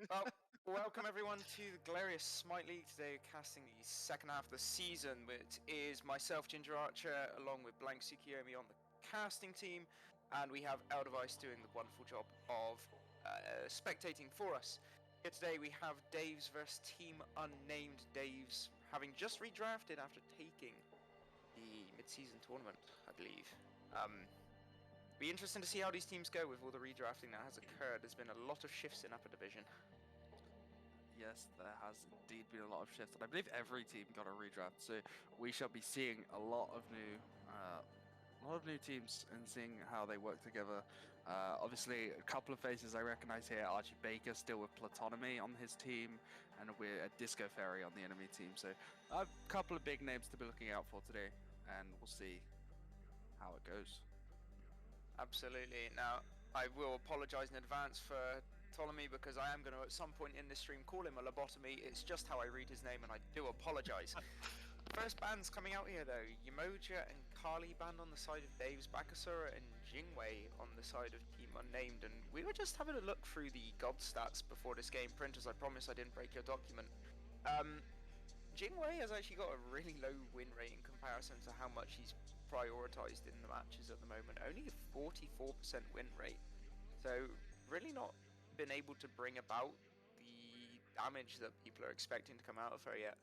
Well, welcome everyone to the Glorious Smite League. Today we're casting the second half of the season, which is myself, Ginger Archer, along with Blank Tsukiyomi on the casting team, and we have Eldevice doing the wonderful job of spectating for us. Here today we have Daves versus Team Unnamed. Daves having just redrafted after taking the mid-season tournament, I believe. Be interesting to see how these teams go with all the redrafting that has occurred. There's been a lot of shifts in upper division. Yes, there has indeed been a lot of shifts, and I believe every team got a redraft. So we shall be seeing a lot of new teams and seeing how they work together. Obviously, a couple of faces I recognize here: Archie Baker still with Platonomy on his team, and we're a Disco Fairy on the enemy team. So a couple of big names to be looking out for today, and we'll see how it goes. Absolutely. Now, I will apologise in advance for Ptolemy because I am going to at some point in this stream call him a lobotomy. It's just how I read his name, and I do apologise. First bands coming out here though: Yamoja and Kali banned on the side of Dave's, Bakasura and Jingwei on the side of Team Unnamed. And we were just having a look through the god stats before this game. Printers, I promise I didn't break your document. Jingwei has actually got a really low win rate in comparison to how much he's prioritized in the matches at the moment. Only a 44% win rate. So really not been able to bring about the damage that people are expecting to come out of her yet.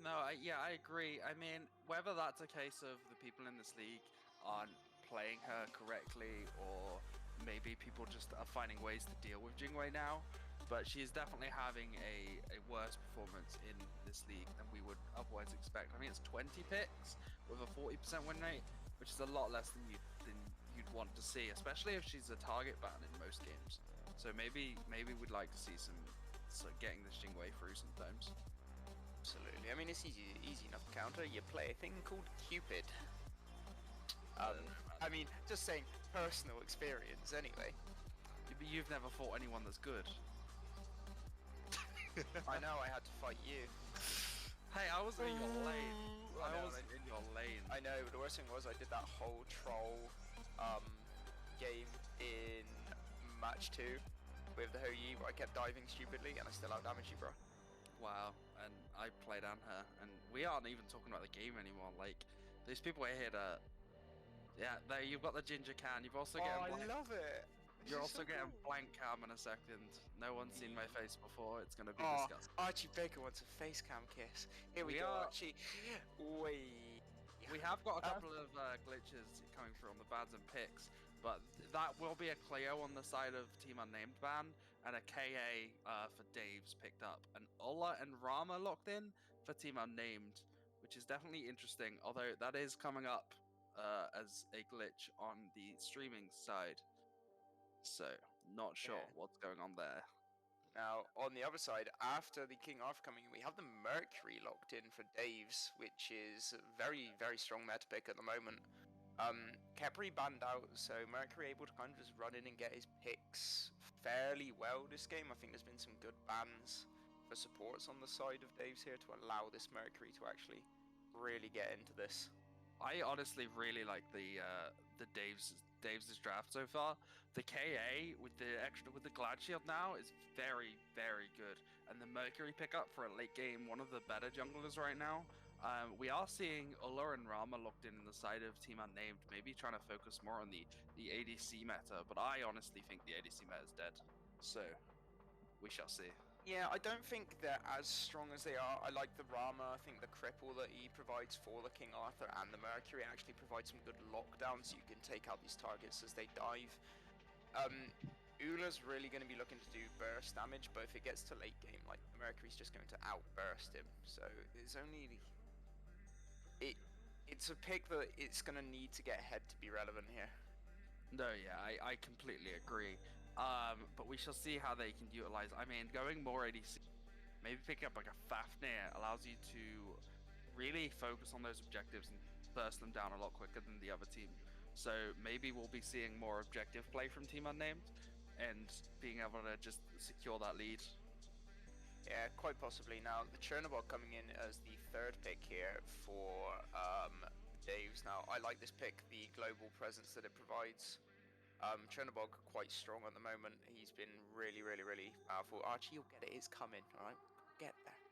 No, I agree. I mean, whether that's a case of the people in this league aren't playing her correctly, or maybe people just are finding ways to deal with Jingwei now, but she's definitely having a worse performance in this league than we would otherwise expect. I mean, it's 20 picks with a 40% win rate, which is a lot less than you'd want to see, especially if she's a target ban in most games. So maybe we'd like to see some getting this Jingwei through sometimes. Absolutely. I mean, it's easy enough to counter. You play a thing called Cupid. I mean, just saying personal experience anyway. But you've never fought anyone that's good. I know, I had to fight you. Hey, I wasn't in your lane. I know, wasn't in your lane. I know, but the worst thing was I did that whole troll game in match 2 with the Ho Yi where I kept diving stupidly and I still outdamaged you, bro. Wow, and I played on her, and we aren't even talking about the game anymore. Like, these people are here to... Yeah, there you've got the Ginger Can. You've also getting... I love it! You're also getting blank cam in a second. No one's seen my face before. It's gonna be Oh, disgusting. Archie Baker wants a face cam kiss. Here we go, Archie. Wait. We have got a couple of glitches coming through on the bans and picks, but that will be a Cleo on the side of Team Unnamed ban, and a KA for Dave's picked up. And Ola and Rama locked in for Team Unnamed, which is definitely interesting, although that is coming up as a glitch on the streaming side. So, not sure what's going on there. Now, on the other side, after the King Arthur coming in, we have the Mercury locked in for Dave's, which is a very, very strong meta pick at the moment. Kepri banned out, so Mercury able to kind of just run in and get his picks fairly well this game. I think there's been some good bans for supports on the side of Dave's here to allow this Mercury to actually really get into this. I honestly really like the Dave's draft so far. The KA with the Glad Shield now is very, very good, and the Mercury pickup for a late game, one of the better junglers right now. We are seeing Ulla and Rama locked in the side of Team Unnamed, maybe trying to focus more on the ADC meta, but I honestly think the ADC meta is dead. So we shall see. Yeah, I don't think they're as strong as they are. I like the Rama. I think the cripple that he provides for the King Arthur and the Mercury actually provides some good lockdown, so you can take out these targets as they dive. Ula's really going to be looking to do burst damage, but if it gets to late game, like, the Mercury's just going to outburst him. So it's only... It's a pick that it's going to need to get ahead to be relevant here. No, yeah, I completely agree. But we shall see how they can utilize. I mean, going more ADC, maybe pick up like a Fafnir allows you to really focus on those objectives and burst them down a lot quicker than the other team. So maybe we'll be seeing more objective play from Team Unnamed and being able to just secure that lead. Yeah, quite possibly. Now, the Chernobog coming in as the third pick here for Dave's. Now, I like this pick, the global presence that it provides. Chernobog quite strong at the moment. He's been really, really, really powerful. Archie, you'll get it. It's coming. All right, get there.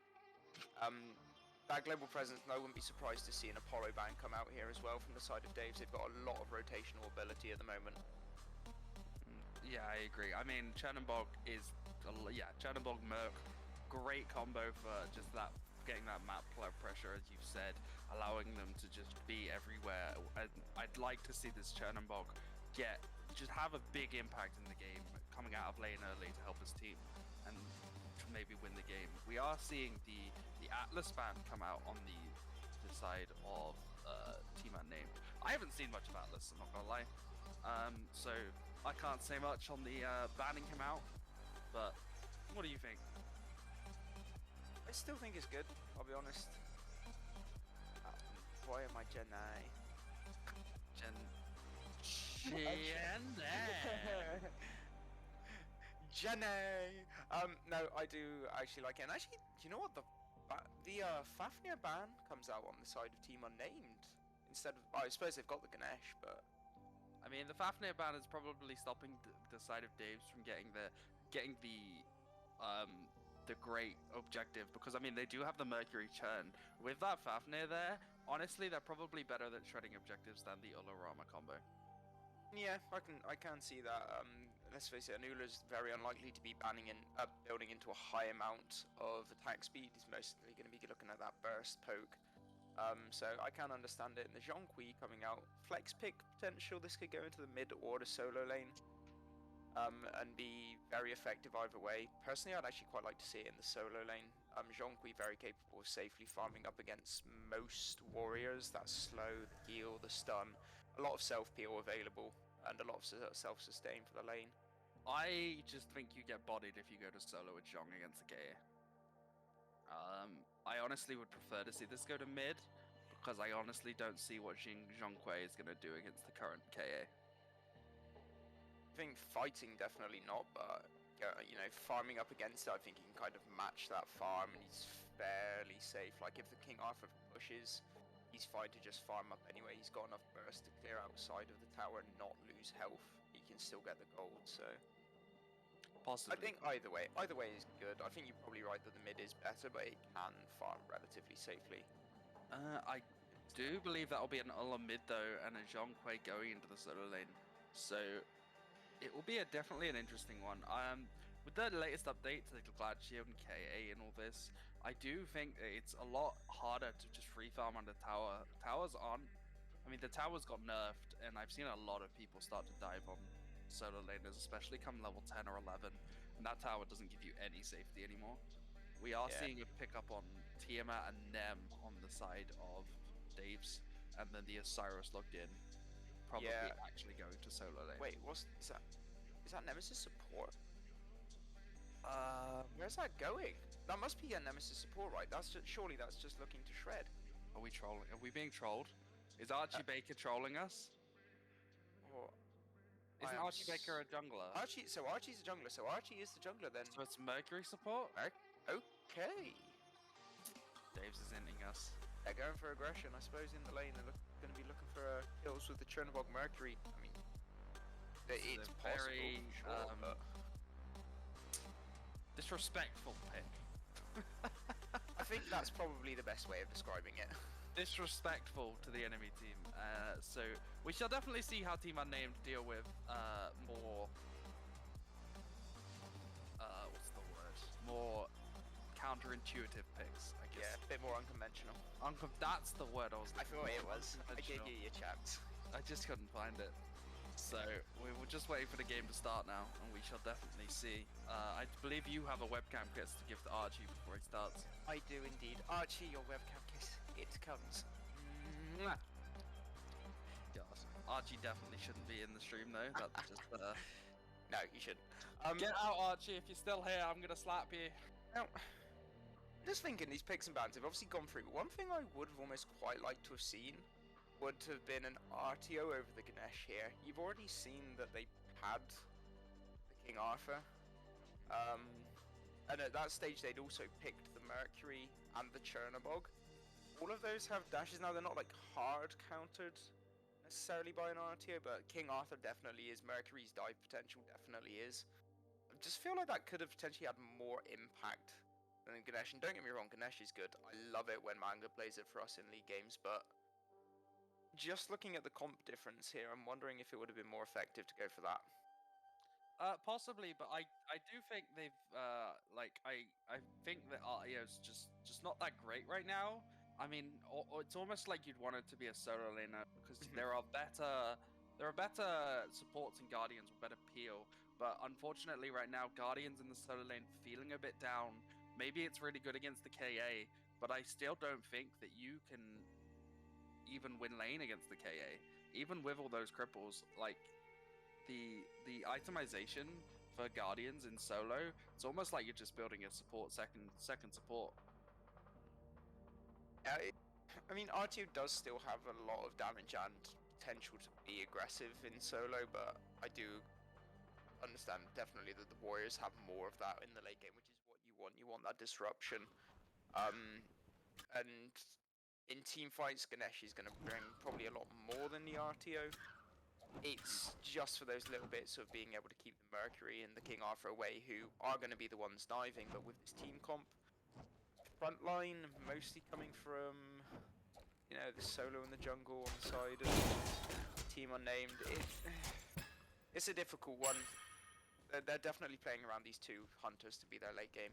That global presence, I wouldn't be surprised to see an Apollo band come out here as well from the side of Dave's. They've got a lot of rotational ability at the moment. Yeah, I agree. I mean, Chernobog is, Chernobog Merc, great combo for just that, getting that map pressure, as you've said, allowing them to just be everywhere. And I'd like to see this Chernobog just have a big impact in the game, coming out of lane early to help his team and to maybe win the game. We are seeing the Atlas band come out on the side of Team Unnamed. I haven't seen much of Atlas, I'm not gonna lie. So I can't say much on the banning him out, but what do you think? I still think it's good, I'll be honest. Why am I Jenai? Jenai! No, I do actually like it. And actually, do you know what? The Fafnir ban comes out on the side of Team Unnamed. Instead of, I suppose they've got the Ganesh, but... I mean, the Fafnir ban is probably stopping the side of Dave's from getting the great objective, because I mean they do have the Mercury churn. With that Fafnir there, honestly, they're probably better at shredding objectives than the Ularama combo. Yeah, I can see that. Let's face it, Anula's very unlikely to be building into a high amount of attack speed. He's mostly going to be looking at that burst poke. So I can understand it. And the Zhonghui coming out, flex pick potential. This could go into the mid or the solo lane, and be very effective either way. Personally, I'd actually quite like to see it in the solo lane. Zhonghui very capable of safely farming up against most warriors. That slow, the heal, the stun. A lot of self-peel available, and a lot of self-sustain for the lane. I just think you get bodied if you go to solo with Zhong against the KA. I honestly would prefer to see this go to mid, because I honestly don't see what Zhonghui is going to do against the current KA. I think fighting, definitely not, but you know, farming up against it, I think he can kind of match that farm, and he's fairly safe. Like, if the King Arthur pushes, he's fine to just farm up anyway. He's got enough burst to clear outside of the tower and not lose health. He can still get the gold, so... Possibly. I think either way is good. I think you're probably right that the mid is better, but it can farm relatively safely. I do believe that'll be an Ulla mid though, and a Zhonghui going into the solo lane. So it will be definitely an interesting one. With the latest update to the Glad Shield and KA and all this, I do think it's a lot harder to just free farm on the tower. Towers aren't. I mean, the tower's got nerfed, and I've seen a lot of people start to dive on solo laners, especially come level 10 or 11, and that tower doesn't give you any safety anymore. We are seeing a pickup on Tiamat and Nem on the side of Dave's, and then the Osiris logged in, probably actually going to solo lane. Wait, is that Nemesis support? Where's that going? That must be a Nemesis support, right? Surely that's just looking to shred. Are we trolling? Are we being trolled? Is Archie Baker trolling us? Or... Isn't Archie Baker a jungler? Archie's a jungler, so Archie is the jungler then. So it's Mercury support? Okay. Dave's is ending us. They're going for aggression, I suppose, in the lane. They're going to be looking for kills with the Chernobog Mercury. I mean, it's possible, sure, but... Disrespectful pick. I think that's probably the best way of describing it. Disrespectful to the enemy team. So we shall definitely see how Team Unnamed deal with more what's the word? More counterintuitive picks, I guess. Yeah, a bit more unconventional. That's the word I was I looking thought for. it was. I gave you your chance. I just couldn't find it. So we were just waiting for the game to start now, and we shall definitely see. I believe you have a webcam kiss to give to Archie before he starts. I do indeed. Archie, your webcam kiss. It comes. Mwah. God, Archie definitely shouldn't be in the stream though. That's just No, you shouldn't. Get out, Archie! If you're still here, I'm gonna slap you. Now, just thinking, these picks and bans have obviously gone through. But one thing I would have almost quite liked to have seen would have been an RTO over the Ganesh here. You've already seen that they had the King Arthur. And at that stage they'd also picked the Mercury and the Chernobog. All of those have dashes now. They're not like hard countered necessarily by an RTO, but King Arthur definitely is. Mercury's dive potential definitely is. I just feel like that could have potentially had more impact than Ganesh. And don't get me wrong, Ganesh is good. I love it when Manga plays it for us in league games, but just looking at the comp difference here, I'm wondering if it would have been more effective to go for that. Possibly, but I do think they've I think that REO's just not that great right now. I mean, it's almost like you'd want it to be a solo laner because there are better supports and guardians with better peel. But unfortunately, right now, guardians in the solo lane feeling a bit down. Maybe it's really good against the KA, but I still don't think that you can even win lane against the KA, even with all those cripples. Like the itemization for guardians in solo, it's almost like you're just building a support second support. I mean, R2 does still have a lot of damage and potential to be aggressive in solo, but I do understand definitely that the Warriors have more of that in the late game, which is what you want. You want that disruption. And in team fights, Ganesh is going to bring probably a lot more than the RTO. It's just for those little bits of being able to keep the Mercury and the King Arthur away, who are going to be the ones diving, but with this team comp, front line mostly coming from, you know, the solo in the jungle on the side of Team Unnamed. It's a difficult one. They're definitely playing around these two hunters to be their late game.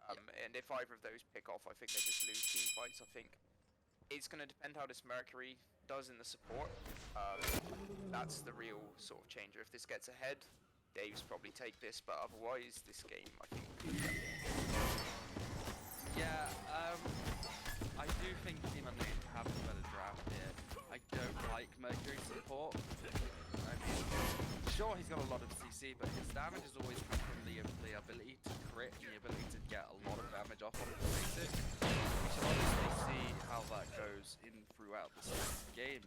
And if either of those pick off, I think they just lose team fights. I think it's going to depend how this Mercury does in the support. That's the real sort of changer. If this gets ahead, Dave's probably take this, but otherwise, this game, I think. Yeah, I do think Team Unnamed have a better draft here. I don't like Mercury support. I mean, sure, he's got a lot of CC, but his damage has always come from the ability to crit and the ability to get a lot of damage off on the basic. We should obviously see how that goes in throughout the game.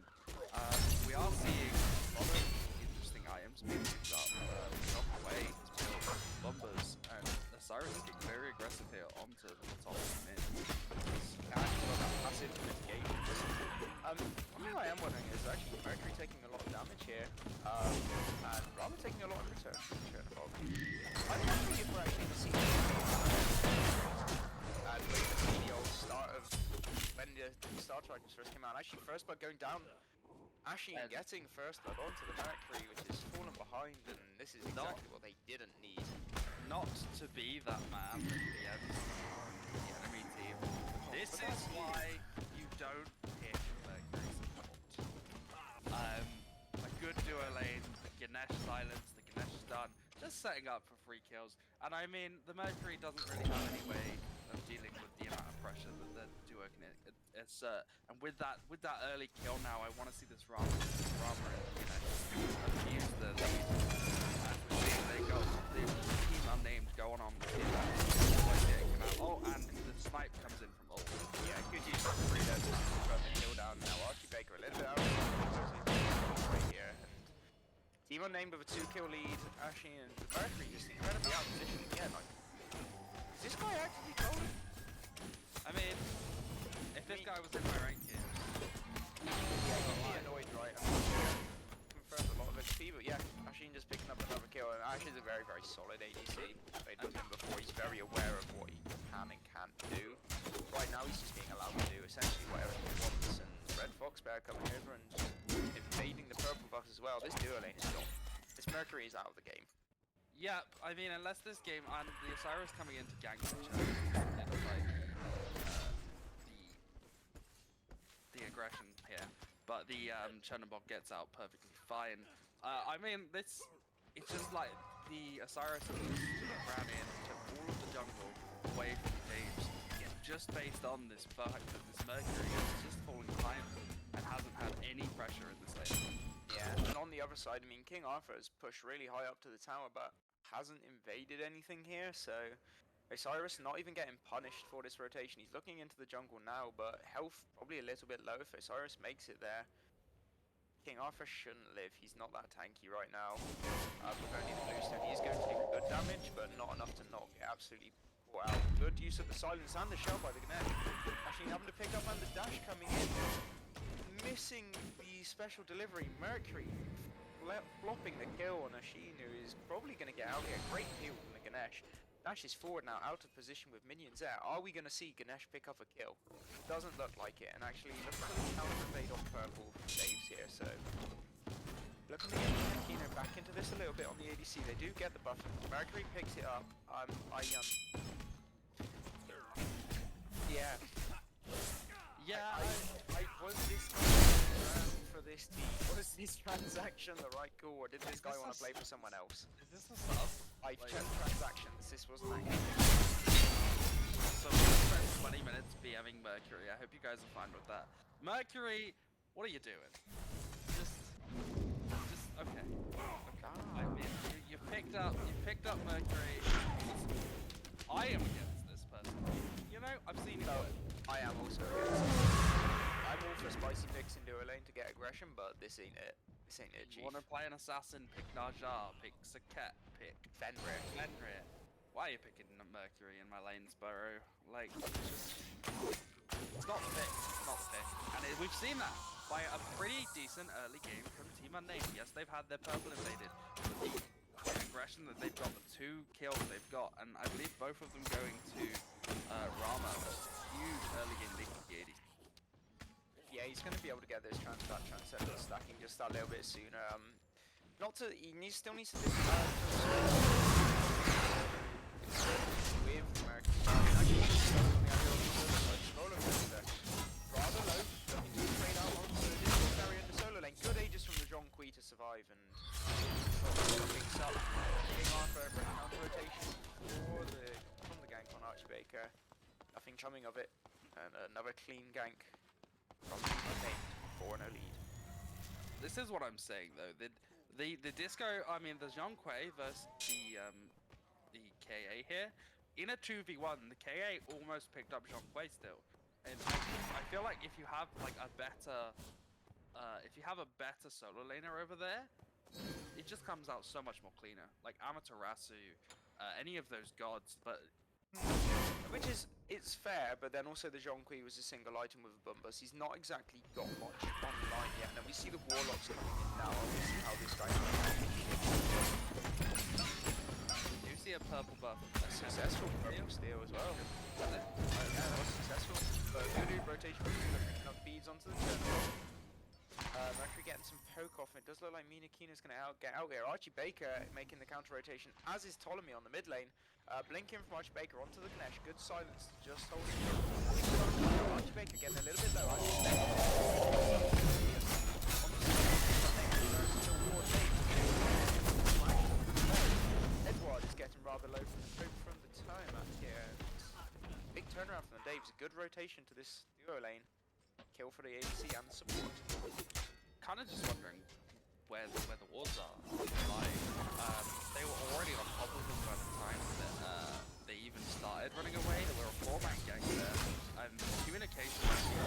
We are seeing a lot of interesting items being picked up. Knock away, Bombers, and Osiris is getting very aggressive here onto the top of the mid. Passive mitigation. What I am wondering is actually Mercury taking a lot of damage here, and Rama taking a lot in return from Chernobog. I don't think if we're actually to see and wait to see the old start of when the Star Strikers first came out. Actually, first blood going down. Ashy and getting first blood onto the Mercury, which is fallen behind, and this is exactly what they didn't need. Not to be that man at the enemy team. This is why you don't pick Mercury support. A good duo lane, the Ganesh silence, the Ganesh stun, just setting up for free kills. And I mean, the Mercury doesn't really have any way of dealing with the amount of pressure that the duo can assert. And with that early kill now, I want to see this Rama and use the lead. As we're seeing, they go, the Team Unnamed going on with oh, and the snipe comes in from ult. Yeah, good use of the reload to confirm the kill down now. Archie Baker a little bit out right here. And Team Unnamed with a 2-kill lead. Ashy and the Mercury just incredibly out of position again. Like, is this guy actually golden? I mean, if this guy was in my rank here, yeah, he'd be annoyed, right? I'm not sure. Confirmed a lot of XP, but yeah, Ashin just picking up another kill. And Ash is a very, very solid ADC. Played with him before. He's very aware of what he can and can't do. Right now, he's just being allowed to do essentially whatever he wants. And Red Fox Bear coming over and invading the purple buff as well. This duo lane is gone. This Mercury is out of the game. Yeah, I mean, unless this game and the Osiris coming in to gank each other, it's like the aggression here, but the Chernobog gets out perfectly fine. I mean, it's just like the Osiris ran in, took all of the jungle away from Dave's, just based on this fact that this Mercury is just falling behind and hasn't had any pressure in this lane. Yeah, and on the other side, I mean, King Arthur has pushed really high up to the tower, but hasn't invaded anything here, so Osiris not even getting punished for this rotation. He's looking into the jungle now, but health probably a little bit low if Osiris makes it there. King Arthur shouldn't live. He's not that tanky right now. With only the blue stone, he's going to take good damage, but not enough to not get absolutely caught out. Good use of the silence and the shell by the Ganesh. Actually having to pick up and the dash coming in. missing the special delivery. Mercury flopping the kill on Ashin, who is probably going to get out here. Great heal from the Ganesh. Dashes forward now, out of position with minions there. Are we going to see Ganesh pick up a kill? Doesn't look like it. And actually, look at the counter invade on purple from Dave's here. So, looking to get Kino back into this a little bit on the ADC. They do get the buff. Mercury picks it up. Yeah. Yeah. I was this for this team. Was this transaction the right call, or did this guy want to play for someone else? Is this a sub? I checked transactions. This wasn't actually. So we spent 20 minutes BMing Mercury. I hope you guys are fine with that. Mercury, what are you doing? Just okay. I mean, you picked up Mercury. I am against this person. You know, I've seen it. No, I am also against it. I'm all for spicy picks in duo lane to get aggression, but this ain't it. This ain't it, Chief. You want to play an assassin? Pick Najar. Pick Saket. Pick Fenrir. Why are you picking Mercury in my lanes, Burrow? Like, it's not the pick. It's not the pick. And we've seen that by a pretty decent early game from Team Unnamed. Yes, they've had their purple invaded. The aggression that they've got, the 2 kills they've got, and I believe both of them going to Rama, which is a huge early game lead for the ADC. Yeah, he's going to be able to get this transcendent stacking just that little bit sooner. Still needs to do with Mercury. Actually, rather low, looking to trade out onto the distance barrier in the solo lane. Good ages from the Jonqui to survive, and picks up King Arthur for a counter rotation from the gank on Archbaker. Nothing coming of it, and another clean gank from Unnamed for no lead. This is what I'm saying though. The disco, I mean the Zhonghui versus the KA here. In a 2v1, the KA almost picked up Zhonghui still. And I feel like if you have like a better solo laner over there, it just comes out so much more cleaner. Like Amaterasu, any of those gods, but which is, it's fair, but then also the Jonqui was a single item with a Bumbus. He's not exactly got much online yet. Now we see the Warlocks coming in now, and we see how this guy do you see a purple buff? A successful purple steal as well. Yeah, that was successful. But good rotation, picking up beads onto the turn. Mercury getting some poke off. It does look like Mina Kina's going to get out here. Archie Baker making the counter rotation, as is Ptolemy on the mid lane. Blinking from Archie Baker onto the Ganesh. Good silence, just holding him. Archie Baker getting a little bit low. Edward is getting rather low from the time out here. Big turnaround from the Daves. A good rotation to this duo lane. Kill for the ADC and the support. Kind of just wondering where the wards are. Like, they were already on top of them by the time that they even started running away. There were a 4-man gang there, and communication was we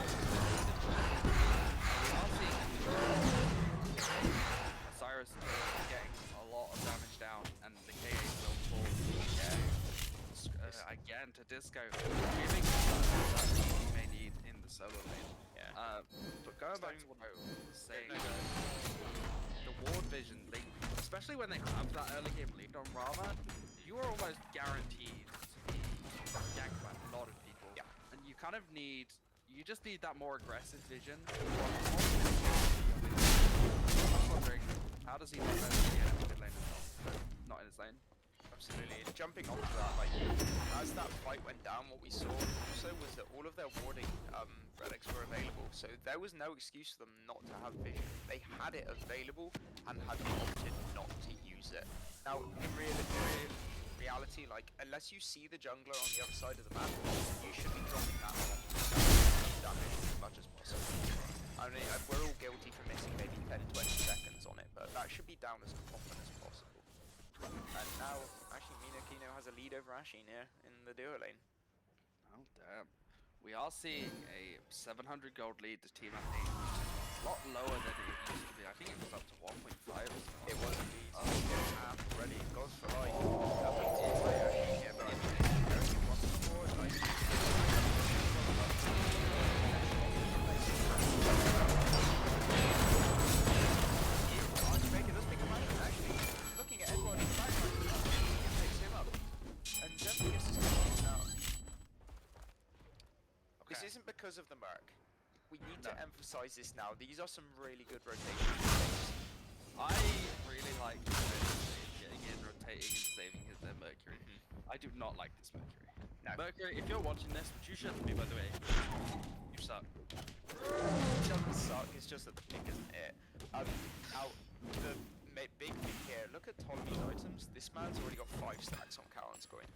are seeing Cyrus getting a lot of damage down, and the KA still falls. Again to Disco, giving that he may need in the solo lane. But going back to what I was saying, the ward vision, especially when they have that early game lead on Rama, you are almost guaranteed to be ganked by a lot of people. Yeah. And you kind of need, you just need that more aggressive vision. I'm wondering, how does he not know to get into mid lane himself? Not in his lane. Absolutely, and jumping onto that, like, as that fight went down, what we saw also was that all of their warding relics were available, so there was no excuse for them not to have vision. They had it available and had opted not to use it. Now, in reality, like, unless you see the jungler on the other side of the map, you should be dropping that on damage as much as possible. I mean, we're all guilty for missing maybe 10-20 seconds on it, but that should be down as often as possible. And now, actually, Mina Kino has a lead over Ashin here in the duo lane. Oh, damn. We are seeing a 700 gold lead to Team Unnamed, which is a lot lower than it used to be. I think it was up to 1.5 or something. It was indeed. Already goes for like yeah, but wants to forward, like because of the Merc. We need No. to emphasize this now. These are some really good rotations. I really like getting in, rotating, and saving their Mercury. I do not like this Mercury. No. Mercury, if you're watching this, which you shouldn't be, by the way, you suck. It doesn't suck, it's just that the pick isn't it. Now, the big thing here, look at Ptolemy's items. This man's already got 5 stacks on Karen's coin.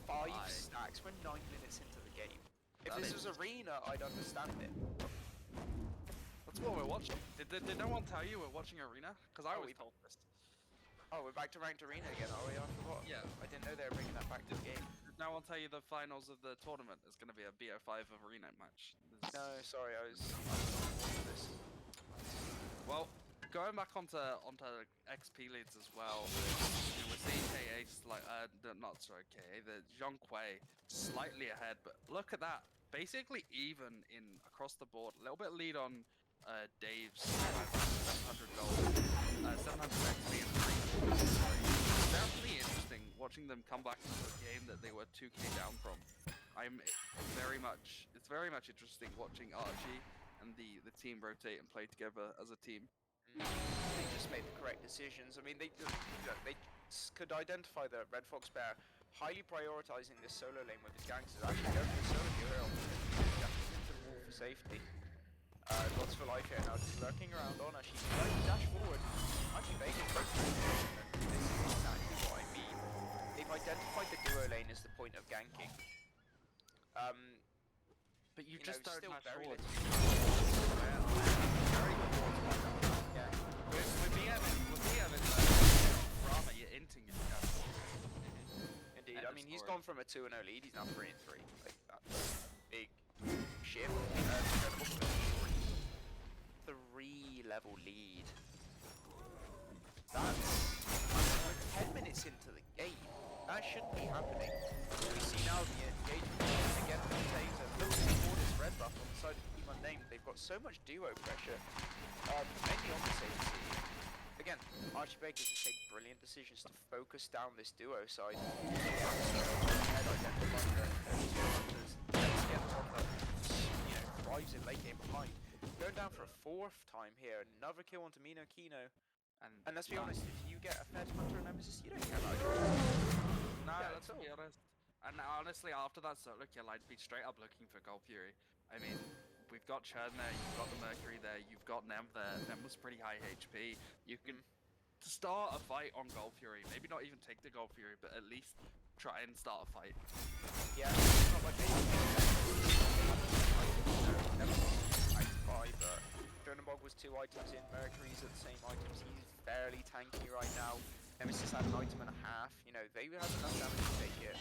5 stacks, we're 9 minutes into the game. If this was Arena, I'd understand it. That's what we're watching. Did no one tell you we're watching Arena? Because I was told this. Oh, we're back to ranked Arena again, are we? I forgot. Yeah. I didn't know they were bringing that back to the game. Did no one tell you the finals of the tournament is going to be a BO5 Arena match? No, sorry, I was this. Well, going back onto XP leads as well, we're seeing KA the Zhang Kui slightly ahead, but look at that. Basically even in across the board. A little bit lead on Dave's 700 gold, 700 XP and 3. It's definitely interesting watching them come back into a game that they were 2k down from. It's very much interesting watching Archie and the team rotate and play together as a team. They just made the correct decisions. I mean, they could identify the Red Fox Bear highly prioritizing this solo lane with his gangsters. Actually, going for the solo hero into the wall for safety. Lots for life here now, just lurking around on her. She's trying to dash forward. Actually, Vegas this is exactly what I mean. They've identified the duo lane as the point of ganking. But you just don't still have very forward. Very good forward spot. Yeah. With BM Rama, you're inting it. Indeed. End I of mean, he's story. gone from a 2-0 lead. He's now 3-3. Like, that's big shift. 3-level lead. That's 10 minutes into the game. That shouldn't be happening. We see now the engagement against the Taser. Looking for this red buff on the side of Team Unnamed. They've got so much duo pressure. Mainly on the same team. Again, Archie Baker has made brilliant decisions to focus down this duo side. Let's get one that thrives in late game behind. Going down for a 4th time here. Another kill onto Mino Kino. And let's be honest, if you get a Fed Hunter and Nemesis, you don't care about it. No, Yeah, let's be honest. And honestly, after that solo kill, I'd be straight up looking for Gold Fury. I mean, we've got Churn there, you've got the Mercury there, you've got Nem there. Nem was pretty high HP. You can start a fight on Gold Fury. Maybe not even take the Gold Fury, but at least try and start a fight. Yeah, it's not like but Jonabog was 2 items in, Mercury's at the same items, he's fairly tanky right now. Nemesis had an item and a half, they have enough damage to take it.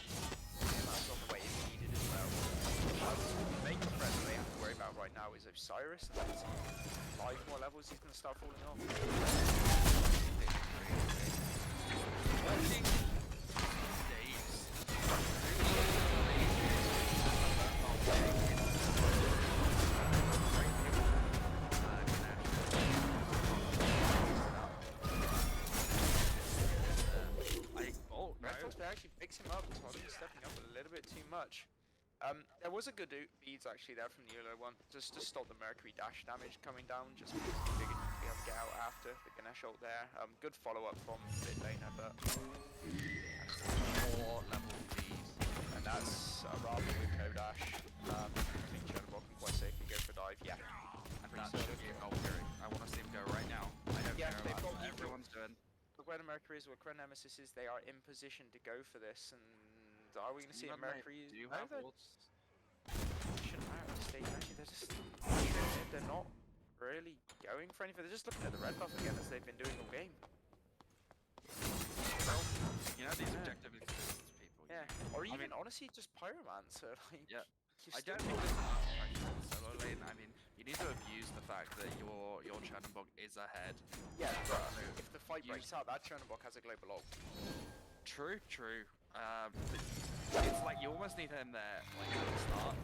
That's on the way if needed as well. The main threat that they have to worry about right now is Osiris, and that's 5 more levels, he's going to start falling off. Watching actually picks him up, Todd's stepping up a little bit too much. There was a good beads actually there from the yellow one, just to stop the Mercury dash damage coming down, just because he figured he'd be able to get out after the Ganesh ult there. Good follow-up from mid laner, but 4 level beads. And that's a Rama with no dash. I think Chernobog can quite safely go for dive, yeah. And that should be a Gold Fury. I want to see him go right now. I don't care about what everyone's doing. Look where the Mercury is, where Nemesis is, they are in position to go for this, and are we going to see a Mercury? Do you have ults? It shouldn't matter at this stage, actually. They're not really going for anything. They're just looking at the red buff again, as they've been doing all game. Well, these objective existence people. Yeah, or even honestly, just Pyromancer. Like, yeah. I don't think this is solo lane. I mean, you need to abuse the fact that your Chernobog is ahead. Yeah, but if the fight breaks out, that Chernobog has a global ult. True. It's like you almost need him there, like at the start.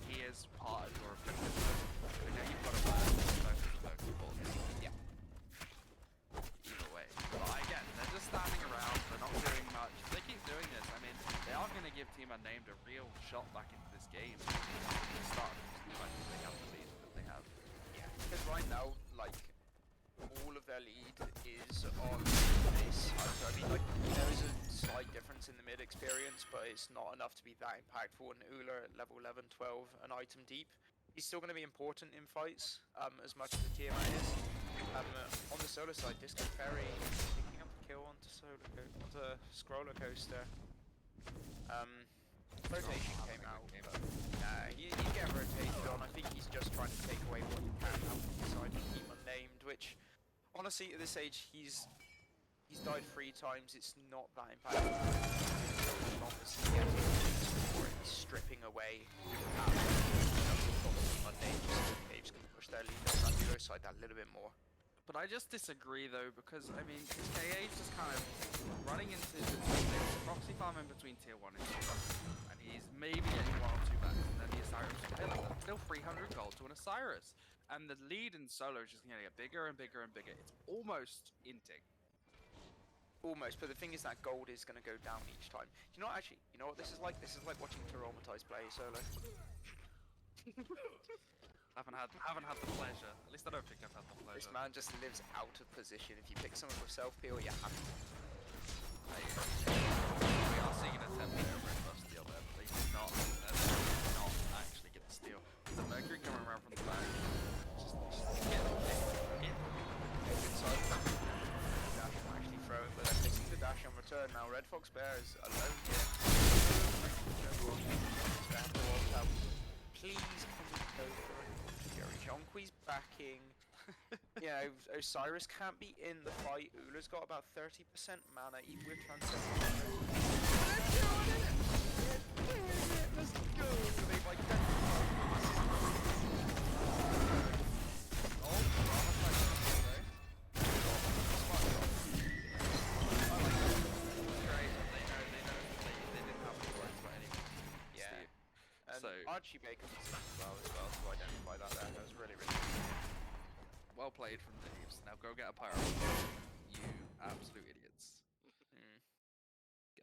He is part of your objective. But now you've got to focus supports. Yeah. Either way. But again, they're just standing around. They're not doing much. If they keep doing this, I mean, they are going to going to give Team Unnamed a real shot back into this game. To start, they have the lead that they have. Yeah, because right now, like, all of their lead is on this. I mean, like, there is a slight difference in the mid experience, but it's not enough to be that impactful. And Ula at level 11, 12, an item deep. He's still going to be important in fights, as much as the Tiamat is. On the solo side, Disco Ferry picking up the kill onto Scroller Coaster. Rotation came out, but he's getting rotated on. I think he's just trying to take away what he can out of the side of Team Unnamed, which, honestly, at this age, he's died 3 times. It's not that impactful. As long as he gets he's stripping away. Team Unnamed just going to push their lead on that duo side that little bit more. But I just disagree though, because I mean, KA is just kind of running into the proxy farm in between tier 1 and tier 2, and he's maybe getting 1 or 2 back, and then the Osiris is killing them. Still 300 gold to an Osiris, and the lead in solo is just going to get bigger and bigger and bigger. It's almost inting. Almost, but the thing is that gold is going to go down each time. You know what this is like? This is like watching Traumatized play solo. Haven't had the pleasure. At least I don't think I've had the pleasure. This man just lives out of position. If you pick someone with self-peel, you're happy. We are seeing an attempt there over a steal there, but they did not actually get the steal. The Mercury coming around from the back. Just get in. Good side. Dash actually throwing, but they're missing the dash on return now. Red Fox Bear is alone here. Please can we go for it? Jonqui's backing. Yeah, Osiris can't be in the fight. Ula's got about 30% mana, even with Transcend. Let's go! They like that. Archie Baker was as well to identify that there. That was really, really good. Well played from Daves. Now go get a pyro. You absolute idiots. Go.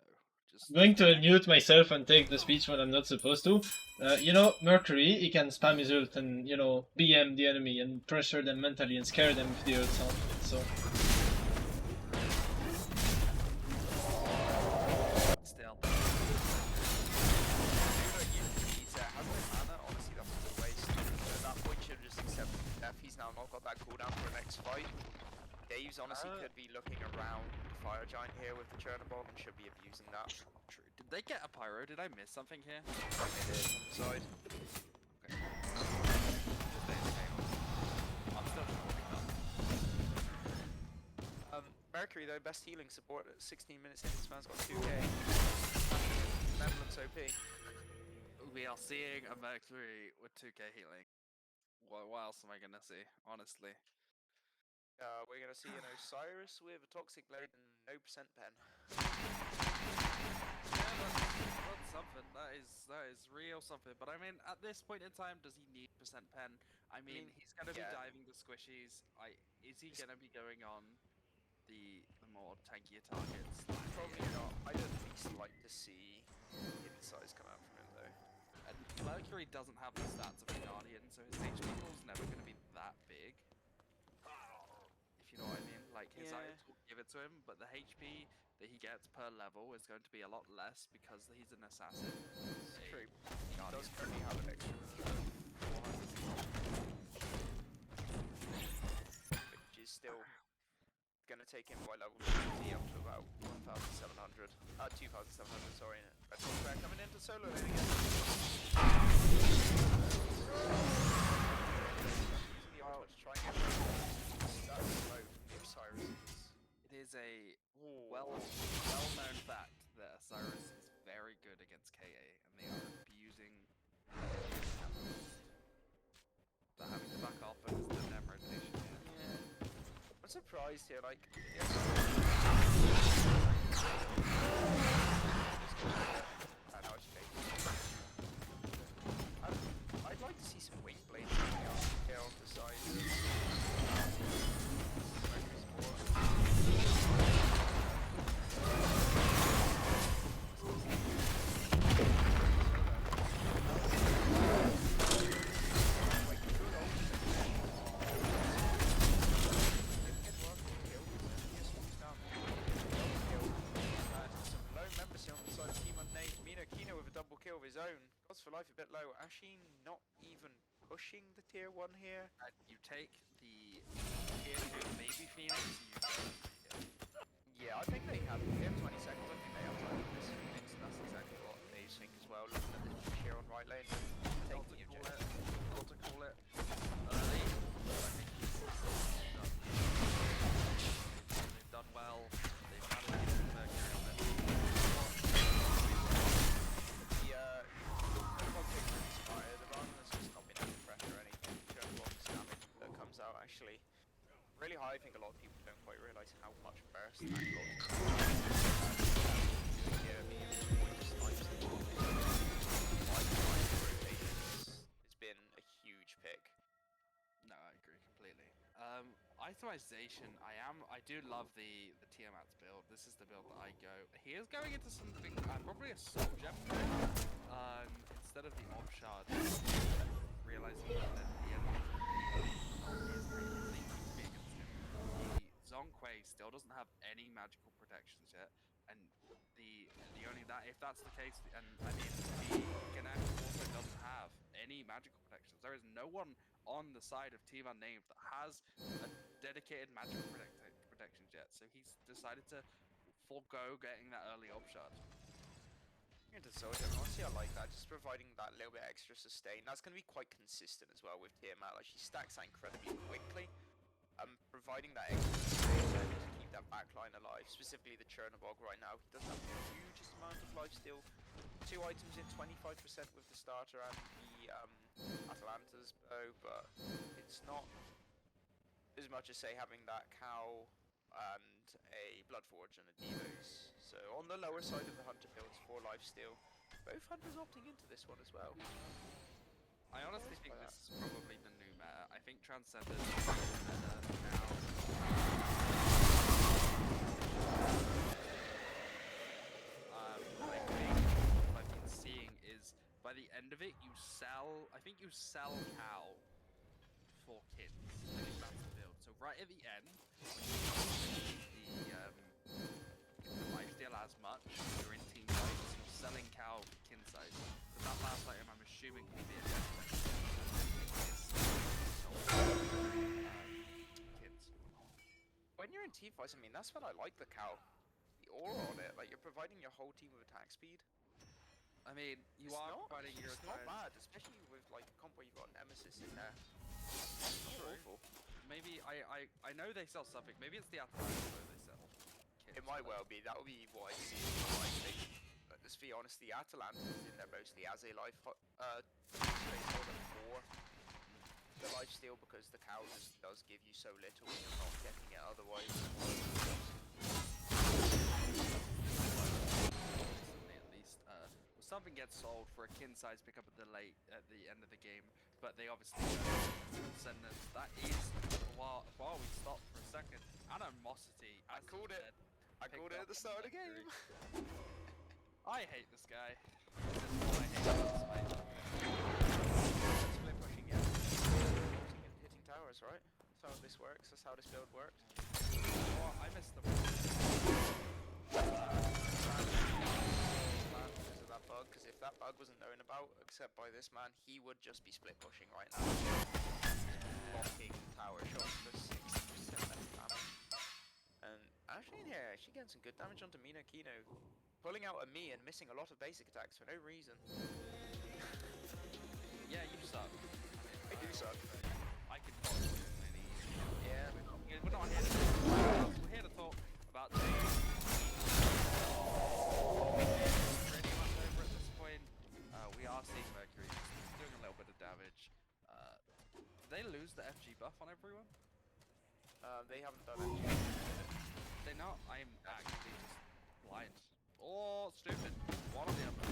I'm going to unmute myself and take the speech when I'm not supposed to. You know, Mercury, he can spam his ult and, you know, BM the enemy and pressure them mentally and scare them with the ult sound. So. Still. He's now not got that cooldown for the next fight. Dave's honestly could be looking around the Fire Giant here with the Chernobog and should be abusing that. True. Did they get a pyro? Did I miss something here? They did on the side. Okay. I'm still Mercury though, best healing support at 16 minutes in. This man's got 2k. Benevolence OP. We are seeing a Mercury with 2k healing. What else am I gonna see, honestly? We're gonna see an Osiris with a Toxic Blade and no percent pen. Yeah, that's something. That is real something. But I mean, at this point in time, does he need percent pen? I mean he's gonna be diving the squishies. Is he gonna be going on the more tankier targets? Probably not. I'd at least like to see insights come out from him though. And Mercury doesn't have the stats of a Guardian, so his HP pool's never going to be that big. If you know what I mean. Like, his items will give it to him, but the HP that he gets per level is going to be a lot less because he's an assassin. It's true. He does currently have an extra 400, which is still going to take him by level 50 up to about 1,700. 2,700, sorry. Red Fox Bear coming into solo lane again. It is a well-known fact that Osiris is very good against KA, and they are abusing they're having to back off and it's the NEM rotation. Yeah. I'm surprised here, like I'd like to see some wing blades coming out here off the side. kill of his own. Gods for life a bit low. Actually, not even pushing the tier 1 here. You take the tier 2 maybe Phoenix, you go. Yeah, I think they have 20 seconds. I think they have time for this Phoenix, and that's exactly what they think as well. Looking at this push here on right lane. Got Taking to the call objective. it. Got to call it early. I think they've done well. They've had a little Mercury on it. The inspired. The run has just not been under pressure or anything. Showing a lot of damage that comes out actually really high. I think a lot of people don't quite realise how much burst that got. It's been a huge pick. No, I agree completely. Itemization, I do love the Tiamat's build. This is the build that I go. He is going into something, probably a soul gem instead of the orb shard. Realizing that at the end of the Zhonghui still doesn't have any magical protections yet, and the only that if that's the case, and I mean the Ganesh also doesn't have any magical protections. There is no one on the side of Team Unnamed that has a dedicated magical protections yet, so he's decided to forego getting that early orb shard. Into Soldier, honestly I like that, just providing that little bit extra sustain. That's going to be quite consistent as well with Tiamat, like she stacks that incredibly quickly. Providing that extra sustain to keep that backline alive, specifically the Chernobog right now. He doesn't have the hugest amount of life steal. 2 items in, 25% with the starter and the Atalanta's bow, but it's not as much as say having that cow and a Bloodforge and a Devos. So on the lower side of the Hunter builds for lifesteal, both Hunters opting into this one as well. I honestly think this is probably the new meta. I think Transcendence is the meta now. I think what I've been seeing is by the end of it, I think you sell cow for kids. I think that's the build. So right at the end, when you the lifesteal as much, you're in team fights, you're selling cow kin size. So that last item I'm assuming will be a death kids. When you're in team fights, I mean, that's what I like the cow. The aura on it, like you're providing your whole team with attack speed. I mean, you are providing your It's not bad, especially with like a comp where you've got Nemesis in there. It's not awful. Maybe, I know they sell something, maybe it's the Atalanta where they sell kits. It might well be, that will be what I see. But let's be honest, the Atalanta is in there mostly as a life placeholder for the lifesteal, because the cow just does give you so little when you're not getting it otherwise. At least, something gets sold for a kin size pickup at the end of the game, but they obviously send us. That is while we stopped for a second. Animosity. I called it at the start of the game. I hate this guy. This is what I hate about this fight. Split pushing, yeah. Hitting towers, right? That's how this works. That's how this build works. Oh, I missed the that bug, because if that bug wasn't known about, except by this man, he would just be split pushing right now. Blocking tower shots for 60% less damage. And actually in here, actually getting some good damage onto Mina Kino. Pulling out a me and missing a lot of basic attacks for no reason. Yeah, you suck. I do suck. I could not do any. Yeah. We're not here to talk. We're here to talk about pretty much over at this point. We are seeing Mercury doing a little bit of damage. Did they lose the FG buff on everyone? They haven't done it. They not? I'm actually just blind. Oh, stupid. One of the other.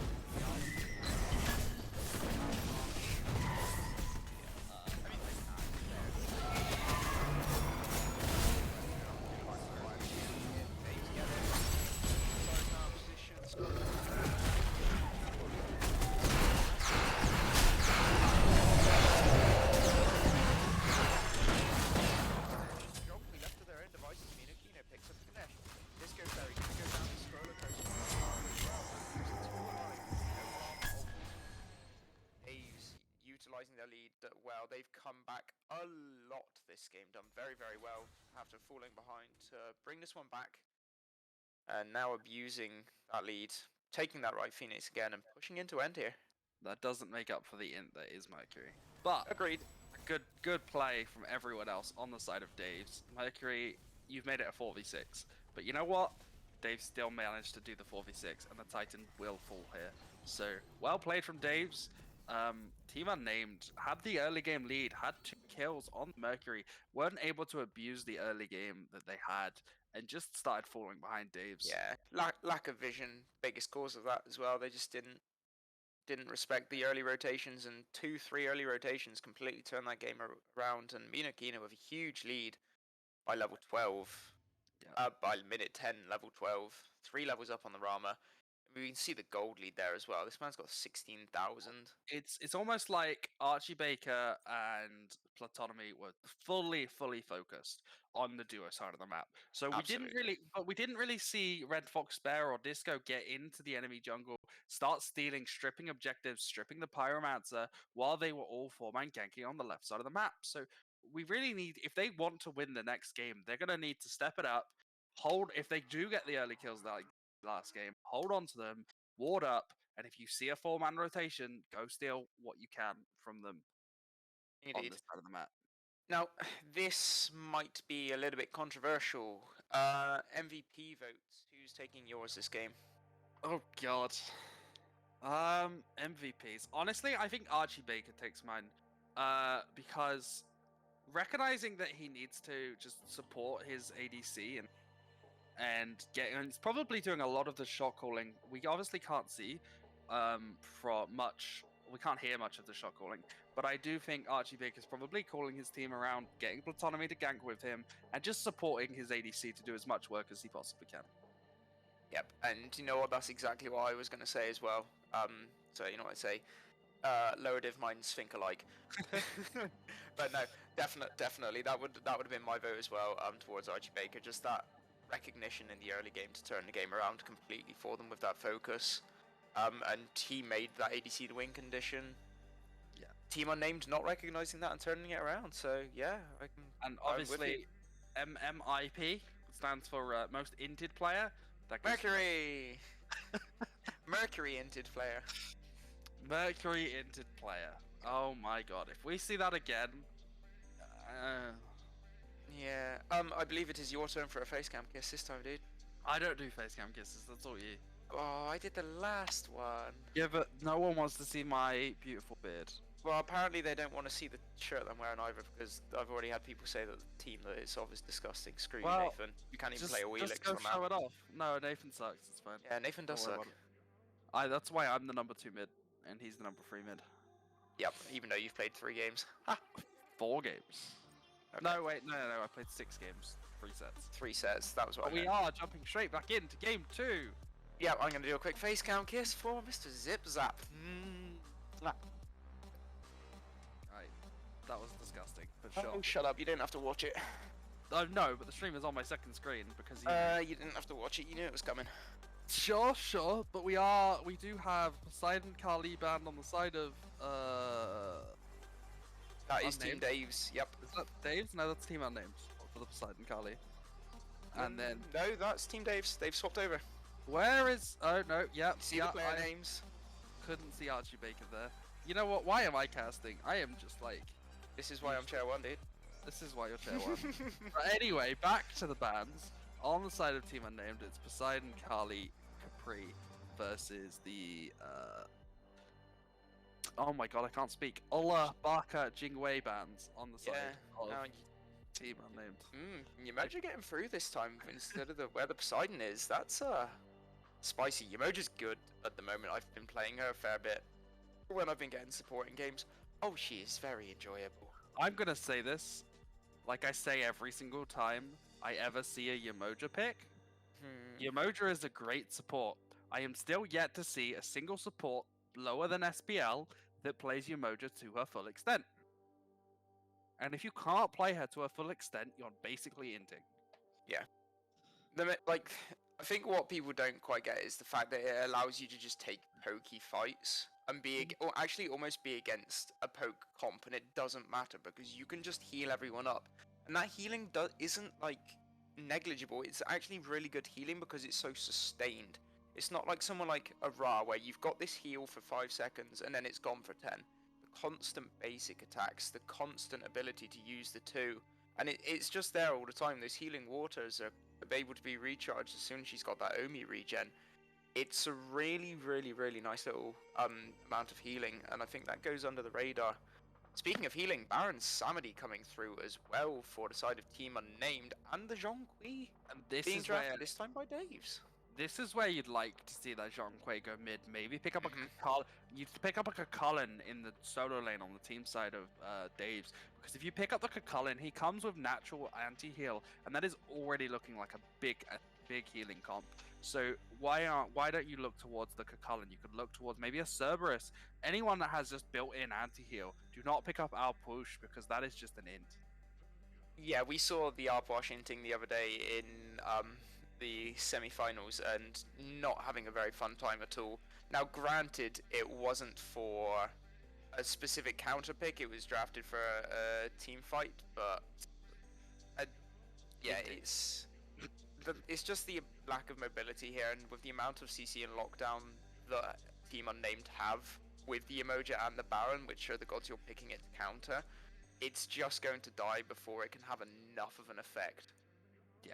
well. They've come back a lot this game, done very, very well after falling behind to bring this one back. And now abusing that lead, taking that right Phoenix again and pushing into end here. That doesn't make up for the int that is Mercury. But Agreed. good play from everyone else on the side of Dave's. Mercury, you've made it a 4v6. But you know what? Dave still managed to do the 4v6, and the Titan will fall here. So, well played from Dave's. Team Unnamed had the early game lead, had 2 kills on Mercury, weren't able to abuse the early game that they had, and just started falling behind Dave's. Yeah, lack of vision, biggest cause of that as well. They just didn't respect the early rotations, and 2-3 early rotations completely turned that game around. And Mina Kina with a huge lead by level 12, by minute 10, level 12, 3 levels up on the Rama. We can see the gold lead there as well. This man's got 16,000. It's almost like Archie Baker and Platonomy were fully focused on the duo side of the map. So we didn't really see Red Fox Bear or Disco get into the enemy jungle, start stealing, stripping objectives, stripping the Pyromancer, while they were all 4-man ganking on the left side of the map. So we really need, if they want to win the next game, they're gonna need to step it up. If they do get the early kills like last game, hold on to them, ward up, and if you see a 4-man rotation, go steal what you can from them on this side of the map. Now, this might be a little bit controversial. MVP votes. Who's taking yours this game? Oh god. MVPs. Honestly, I think Archie Baker takes mine. Because recognizing that he needs to just support his ADC and he's probably doing a lot of the shot calling. We obviously can't see we can't hear much of the shot calling, but I do think Archie Baker's probably calling his team around, getting Platonomy to gank with him, and just supporting his ADC to do as much work as he possibly can. Yep, and you know what? That's exactly what I was going to say as well. So you know what I say? Lower div minds think alike. But no, definitely that would have been my vote as well. Towards Archie Baker, just that recognition in the early game to turn the game around completely for them with that focus. And he made that ADC to win condition. Yeah. Team Unnamed not recognizing that and turning it around. So yeah, I can. And obviously, MMIP stands for most inted player. Mercury. Mercury inted player. Mercury inted player. Oh my god! If we see that again. Yeah. I believe it is your turn for a face cam kiss this time, dude. I don't do face cam kisses. That's all you. Oh, I did the last one. Yeah, but no one wants to see my beautiful beard. Well, apparently they don't want to see the shirt I'm wearing either, because I've already had people say that the team that it's of is disgusting. Screw you, Nathan. You can't even play a wheel. Just go show it off. No, Nathan sucks. It's fine. Yeah, Nathan does suck. That's why I'm the number 2 mid, and he's the number 3 mid. Yep, even though you've played 3 games. 4 games. Okay. No, wait, no. I played 6 games. 3 sets. 3 sets. That was what. But we are jumping straight back into game 2. Yeah, I'm going to do a quick face cam kiss for Mr. Zip Zap. Right, that was disgusting, but sure. Oh, shut up, you didn't have to watch it. Oh, no, but the stream is on my second screen because you didn't have to watch it, you knew it was coming. Sure, but we do have Poseidon Kali band on the side of, That is Team Dave's, yep. Is that Dave's? No, that's Team Unnamed for the Poseidon Kali. And then... No, that's Team Dave's, they've swapped over. Where is... Oh, no, yeah. See the player names? Couldn't see Archie Baker there. You know what? Why am I casting? I am just like... This is why I'm chair 1, dude. This is why you're chair 1. But anyway, back to the bands. On the side of Team Unnamed, it's Poseidon, Kali, Capri versus the... Oh my god, I can't speak. Ulla, Baka, Jingwei bands on the side of Team Unnamed. You imagine getting through this time instead of where the Poseidon is. That's spicy. Yamoja's good at the moment. I've been playing her a fair bit when I've been getting support in games. Oh, she is very enjoyable. I'm gonna say this, like I say every single time I ever see a Yamoja pick. Yamoja is a great support. I am still yet to see a single support lower than SPL that plays Yamoja to her full extent. And if you can't play her to her full extent, you're basically inting. Yeah. I think what people don't quite get is the fact that it allows you to just take pokey fights and or actually almost be against a poke comp, and it doesn't matter because you can just heal everyone up, and that healing isn't like negligible. It's actually really good healing because it's so sustained. It's not like someone like a Ra where you've got this heal for 5 seconds and then it's gone for 10. The constant basic attacks, the constant ability to use the 2, and it's just there all the time. Those healing waters are able to be recharged as soon as she's got that Omi regen. It's a really, really, really nice little amount of healing, and I think that goes under the radar. Speaking of healing, Baron Samedi coming through as well for the side of Team Unnamed, and the Zhonghui And this being is drafted where this time by Daves. this is where you'd like to see that Zhonghui go mid. Maybe pick up Mhm. a Kakal. You pick up a Kakulin in the solo lane on the team side of Dave's, because if you pick up the Kakulin, he comes with natural anti-heal, and that is already looking like a big healing comp. So why don't you look towards the Kakulin? You could look towards maybe a Cerberus, anyone that has just built-in anti-heal. Do not pick up our push because that is just an int. Yeah, we saw the Arpwash inting the other day in the semi-finals and not having a very fun time at all. Now, granted, it wasn't for a specific counter pick, it was drafted for a team fight, but yeah, it's just the lack of mobility here, and with the amount of CC and lockdown that Team Unnamed have with the Emoja and the Baron, which are the gods you're picking it to counter, it's just going to die before it can have enough of an effect. Yeah,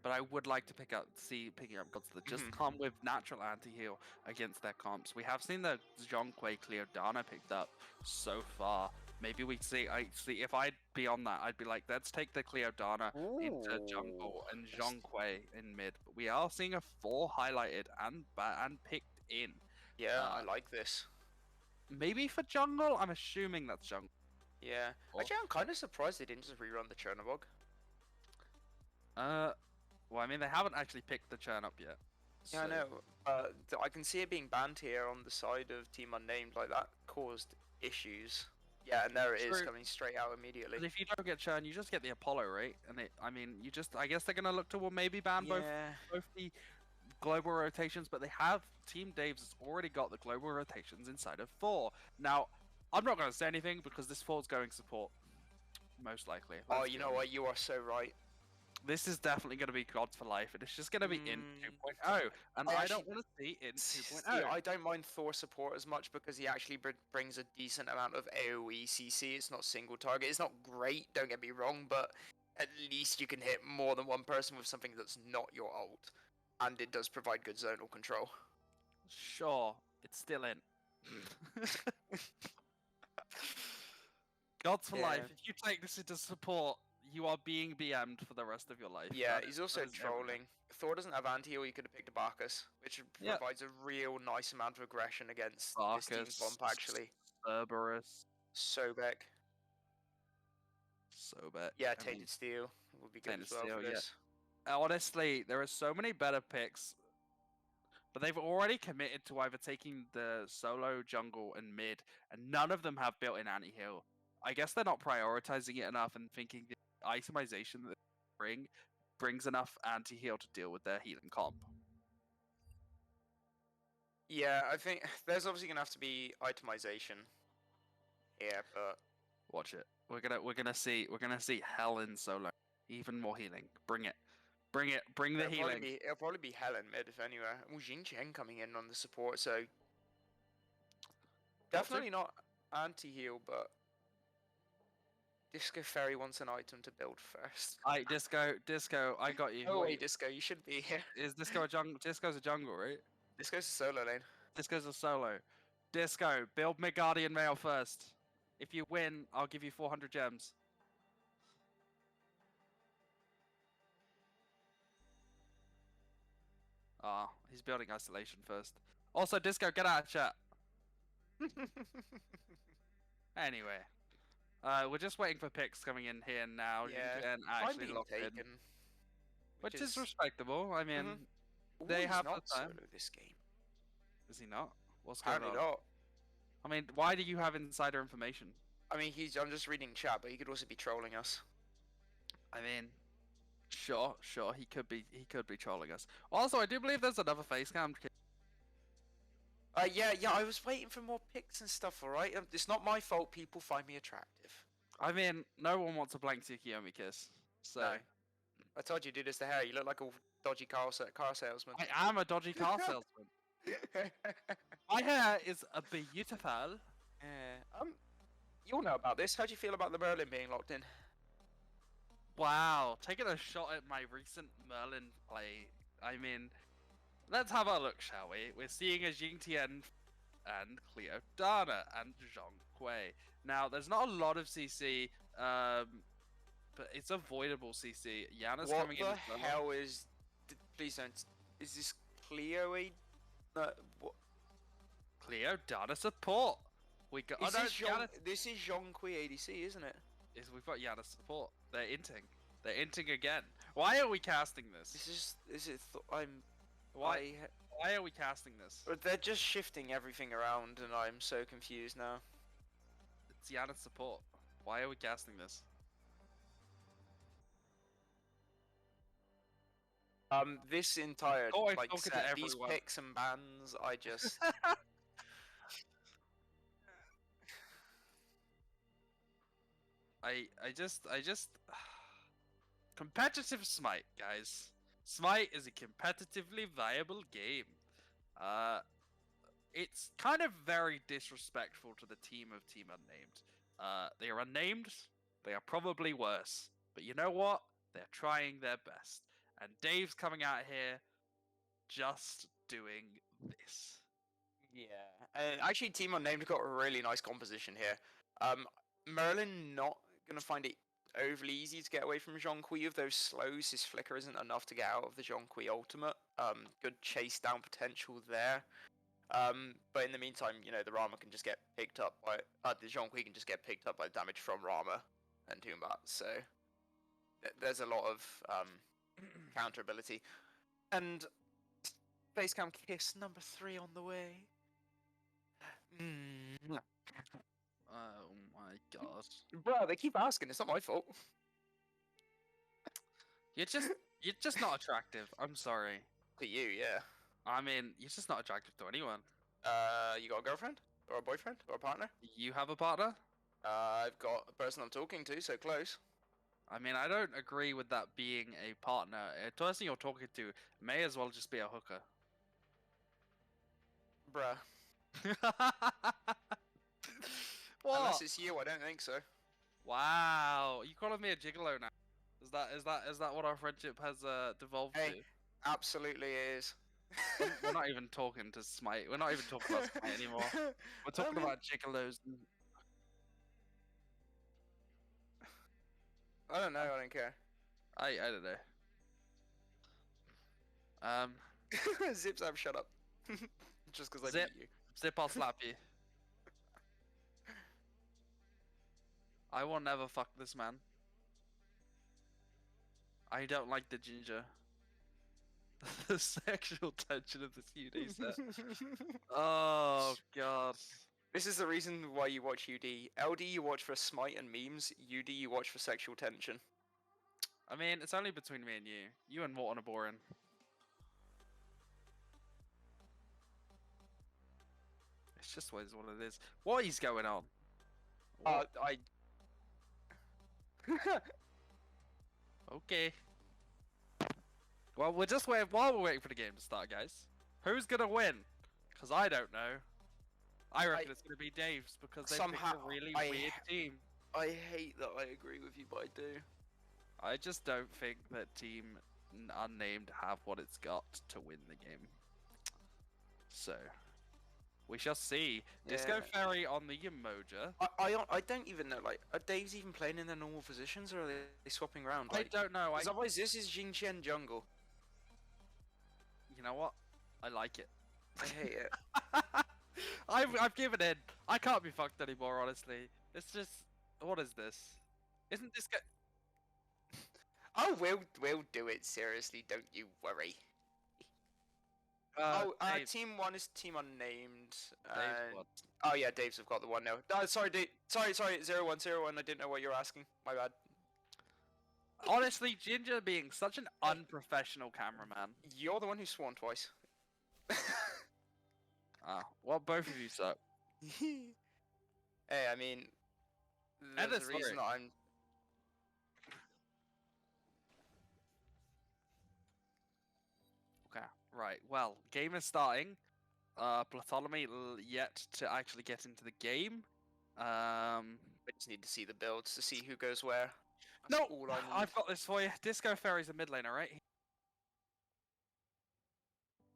but I would like to picking up gods that just come with natural anti-heal against their comps. We have seen the Zhonghui Cleodana picked up so far. Maybe we see. If I'd be on that, I'd be like, let's take the Cleodana into jungle and Zhonghui in mid. But we are seeing a 4 highlighted and picked in. Yeah, I like this. Maybe for jungle, I'm assuming that's jungle. Yeah. Actually, I'm kind of surprised they didn't just rerun the Chernobog. Well, I mean, they haven't actually picked the churn up yet. Yeah, I know. I can see it being banned here on the side of Team Unnamed. Like, that caused issues. Yeah, and there it is coming straight out immediately. But if you don't get churn, you just get the Apollo, right? And I mean, I guess they're gonna look to maybe ban both the global rotations, but they have Team Dave's has already got the global rotations inside of 4. Now, I'm not gonna say anything because this 4 is going support, most likely. Oh, you know what? You are so right. This is definitely going to be Gods for Life, and it's just going to be in 2.0, and I don't want to see in 2.0. Yeah, I don't mind Thor support as much because he actually brings a decent amount of AoE CC. It's not single target. It's not great, don't get me wrong, but at least you can hit more than one person with something that's not your ult, and it does provide good zonal control. Sure, it's still in. Gods for Life, if you take this into support, you are being BM'd for the rest of your life. Yeah, he's also trolling. Thor doesn't have anti-heal, he could have picked a Bacchus, which provides a real nice amount of aggression against this team comp, actually. Cerberus. Sobek. Yeah, I Tainted Steel would be good as well for this. Yeah. Honestly, there are so many better picks, but they've already committed to either taking the solo, jungle, and mid, and none of them have built-in anti-heal. I guess they're not prioritizing it enough and thinking the itemization that they brings enough anti-heal to deal with their healing comp. Yeah, I think there's obviously gonna have to be itemization here, but watch it. We're gonna see hell in solo. Even more healing. Bring it. Bring the healing. It'll probably be hell in mid if anywhere. Well, Jing Chen coming in on the support, so definitely not anti-heal, but Disco Fairy wants an item to build first. Disco, I got you. Oh wait, Disco, you should be here. Is Disco a jungle? Disco's a jungle, right? Disco's a solo lane. Disco's a solo. Disco, build Midgardian Mail first. If you win, I'll give you 400 gems. He's building isolation first. Also, Disco, get out of chat. Anyway. We're just waiting for picks coming in here now. Yeah, you can actually lock in. Which is respectable. I mean, they have the time. Solo this game. Is he not? What's going on? Apparently not. I mean, why do you have insider information? I mean, I'm just reading chat, but he could also be trolling us. I mean, Sure, he could be trolling us. Also, I do believe there's another face cam. Yeah, I was waiting for more pics and stuff. All right, it's not my fault. People find me attractive. I mean, no one wants a blank Tsukiyomi kiss. So No. I told you, dude, it's the hair. You look like a dodgy car salesman. I am a dodgy car salesman. My hair is a beautiful. Yeah. You all know about this. How do you feel about the Merlin being locked in? Wow, taking a shot at my recent Merlin play. I mean, let's have a look, shall we? We're seeing a Jing Tian and Cleo Dana and Zhong Kui. Now, there's not a lot of CC, but it's avoidable CC. Yana's What coming in. the as well. hell is? Please don't. Is this Cleo? What? Cleo Dana support. We got. Is Oh, no, this Yana, This is Zhong Kui ADC, isn't it? we've got Yana support. They're inting. They're inting again. Why are we casting this? Is it? I'm. Why are we casting this? They're just shifting everything around, and I'm so confused now. It's Yana support. Why are we casting this? This entire Oh, I'm like talking to set, these everyone. picks and bans, I just. I just competitive Smite, guys. Smite is a competitively viable game. It's kind of very disrespectful to the team of Team Unnamed. They are unnamed. They are probably worse. But you know what? They're trying their best. And Dave's coming out here just doing this. Yeah. Actually, Team Unnamed got a really nice composition here. Merlin not gonna find it overly easy to get away from Zhongkui with those slows. His flicker isn't enough to get out of the Zhongkui ultimate. Good chase down potential there. But in the meantime, the Rama can just get picked up by the Zhongkui can just get picked up by damage from Rama and Toombat. So there's a lot of counter ability. And Facecam kiss number 3 on the way. Oh my god. Bro, they keep asking. It's not my fault. You're just not attractive. I'm sorry. To you, yeah. I mean, you're just not attractive to anyone. You got a girlfriend? Or a boyfriend? Or a partner? You have a partner? I've got a person I'm talking to, so close. I mean, I don't agree with that being a partner. A person you're talking to may as well just be a hooker. Bruh. What? Unless it's you, I don't think so. Wow, you calling me a gigolo now? Is that what our friendship has devolved Hey, to? absolutely is. We're not even talking to Smite. We're not even talking about Smite anymore. We're talking about gigolos. I don't know. I don't care. I don't know. Zip Zap, shut up. Just because I Zip. beat you. Zip, I'll slap you. I will never fuck this man. I don't like the ginger. The sexual tension of this UD set. Oh god. This is the reason why you watch UD. LD you watch for Smite and memes. UD you watch for sexual tension. I mean, it's only between me and you. You and Morton are boring. It's just what it is. What is going on? Okay. Well, we're just waiting while we're waiting for the game to start, guys. Who's gonna win? Because I don't know. I reckon it's gonna be Dave's because they picked a really weird team. I hate that I agree with you, but I do. I just don't think that Team Unnamed have what it's got to win the game. So, we shall see. Yeah. Disco Ferry on the Yamoja. I don't even know, like, are Dave's even playing in their normal positions, or are they swapping around? Like, I don't know. otherwise, this is Jingqian jungle. You know what? I like it. I hate it. I've given in. I can't be fucked anymore, honestly. It's just, what is this? Isn't this Oh, we'll do it seriously. Don't you worry. Dave. Team 1 is Team Unnamed. Dave's won. Oh yeah, Dave's have got the one now. Sorry, Dave. Sorry, 0-1. I didn't know what you were asking. My bad. Honestly, Ginger being such an unprofessional cameraman. You're the one who sworn twice. Ah, well, both of you suck. Hey, I mean, And there's a sorry. reason that I'm. Okay, right. Well, game is starting. Platonomy yet to actually get into the game. I just need to see the builds to see who goes where. That's No, all I need. I've got this for you. Disco Fairy's a mid laner, right?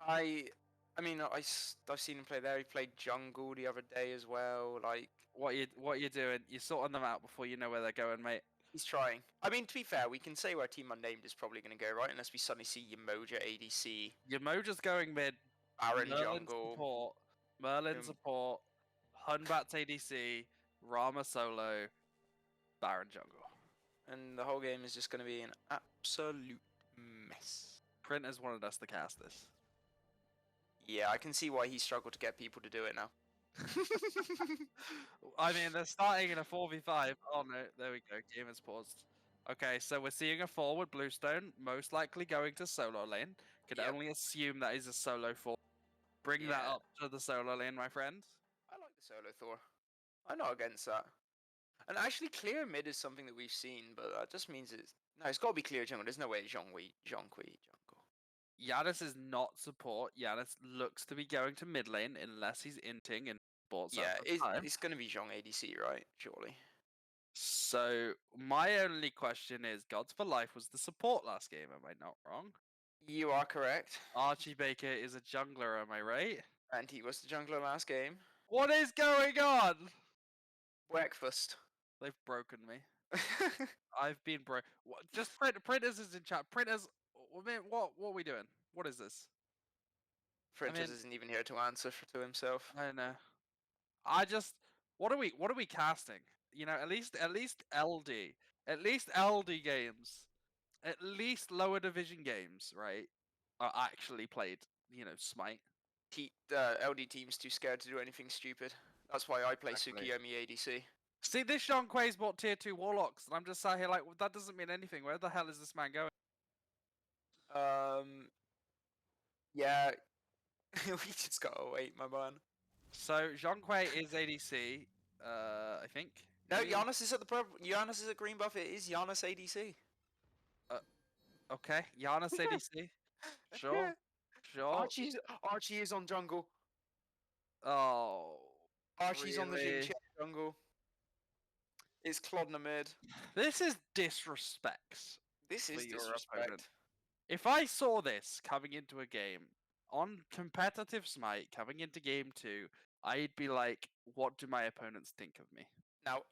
I mean, I've seen him play there. He played jungle the other day as well. Like, What you doing? You're sorting them out before you know where they're going, mate. he's trying. I mean, to be fair, we can say where Team Unnamed is probably going to go, right? Unless we suddenly see Yamoja ADC, Yamoja's going mid. Baron Merlin jungle. support. Merlin Um, support. Hunbat's ADC. Rama solo. Baron jungle. And the whole game is just going to be an absolute mess. Print has wanted us to cast this. Yeah, I can see why he struggled to get people to do it now. I mean, they're starting in a 4v5. Oh no, there we go. Game is paused. Okay, so we're seeing a forward Bluestone, most likely going to solo lane. Can Yep. only assume that is a solo forward. Bring that Yeah. up to the solo lane, my friend. I like the solo Thor. I'm not against that. And actually, clear mid is something that we've seen, but that just means it's got to be clear jungle. There's no way Zhonghui jungle. Giannis is not support. Giannis looks to be going to mid lane unless he's inting and sports Yeah, at the time. it's going to be Zhong ADC, right? Surely. So my only question is, Gods for Life was the support last game. Am I not wrong? You are correct. Archie Baker is a jungler. Am I right? And he was the jungler last game. What is going on? Breakfast. They've broken me. I've been broke. Just printers is in chat. Printers, what are we doing? What is this? Printers mean- isn't even here to answer to himself. I don't know. What are we casting? You know, at least LD, at least LD games, at least lower division games, right? Are actually played. You know, Smite. LD team's too scared to do anything stupid. That's why I play Exactly. Tsukiyomi ADC. See, this Sean Quay's bought tier 2 Warlocks, and I'm just sat here like, well, that doesn't mean anything. Where the hell is this man going? Yeah, we just gotta wait, my man. So Jean Quay is ADC, I think. No, Maybe? Giannis is at the Giannis is at green buff. It is Giannis ADC. Okay, Giannis ADC. Sure, sure. Archie is on jungle. Oh, Archie's on the really? Jin jungle. It's Clodner mid. This is disrespect. This is For your disrespect. opponent. If I saw this coming into a game on competitive Smite coming into game 2, I'd be like, what do my opponents think of me? Now,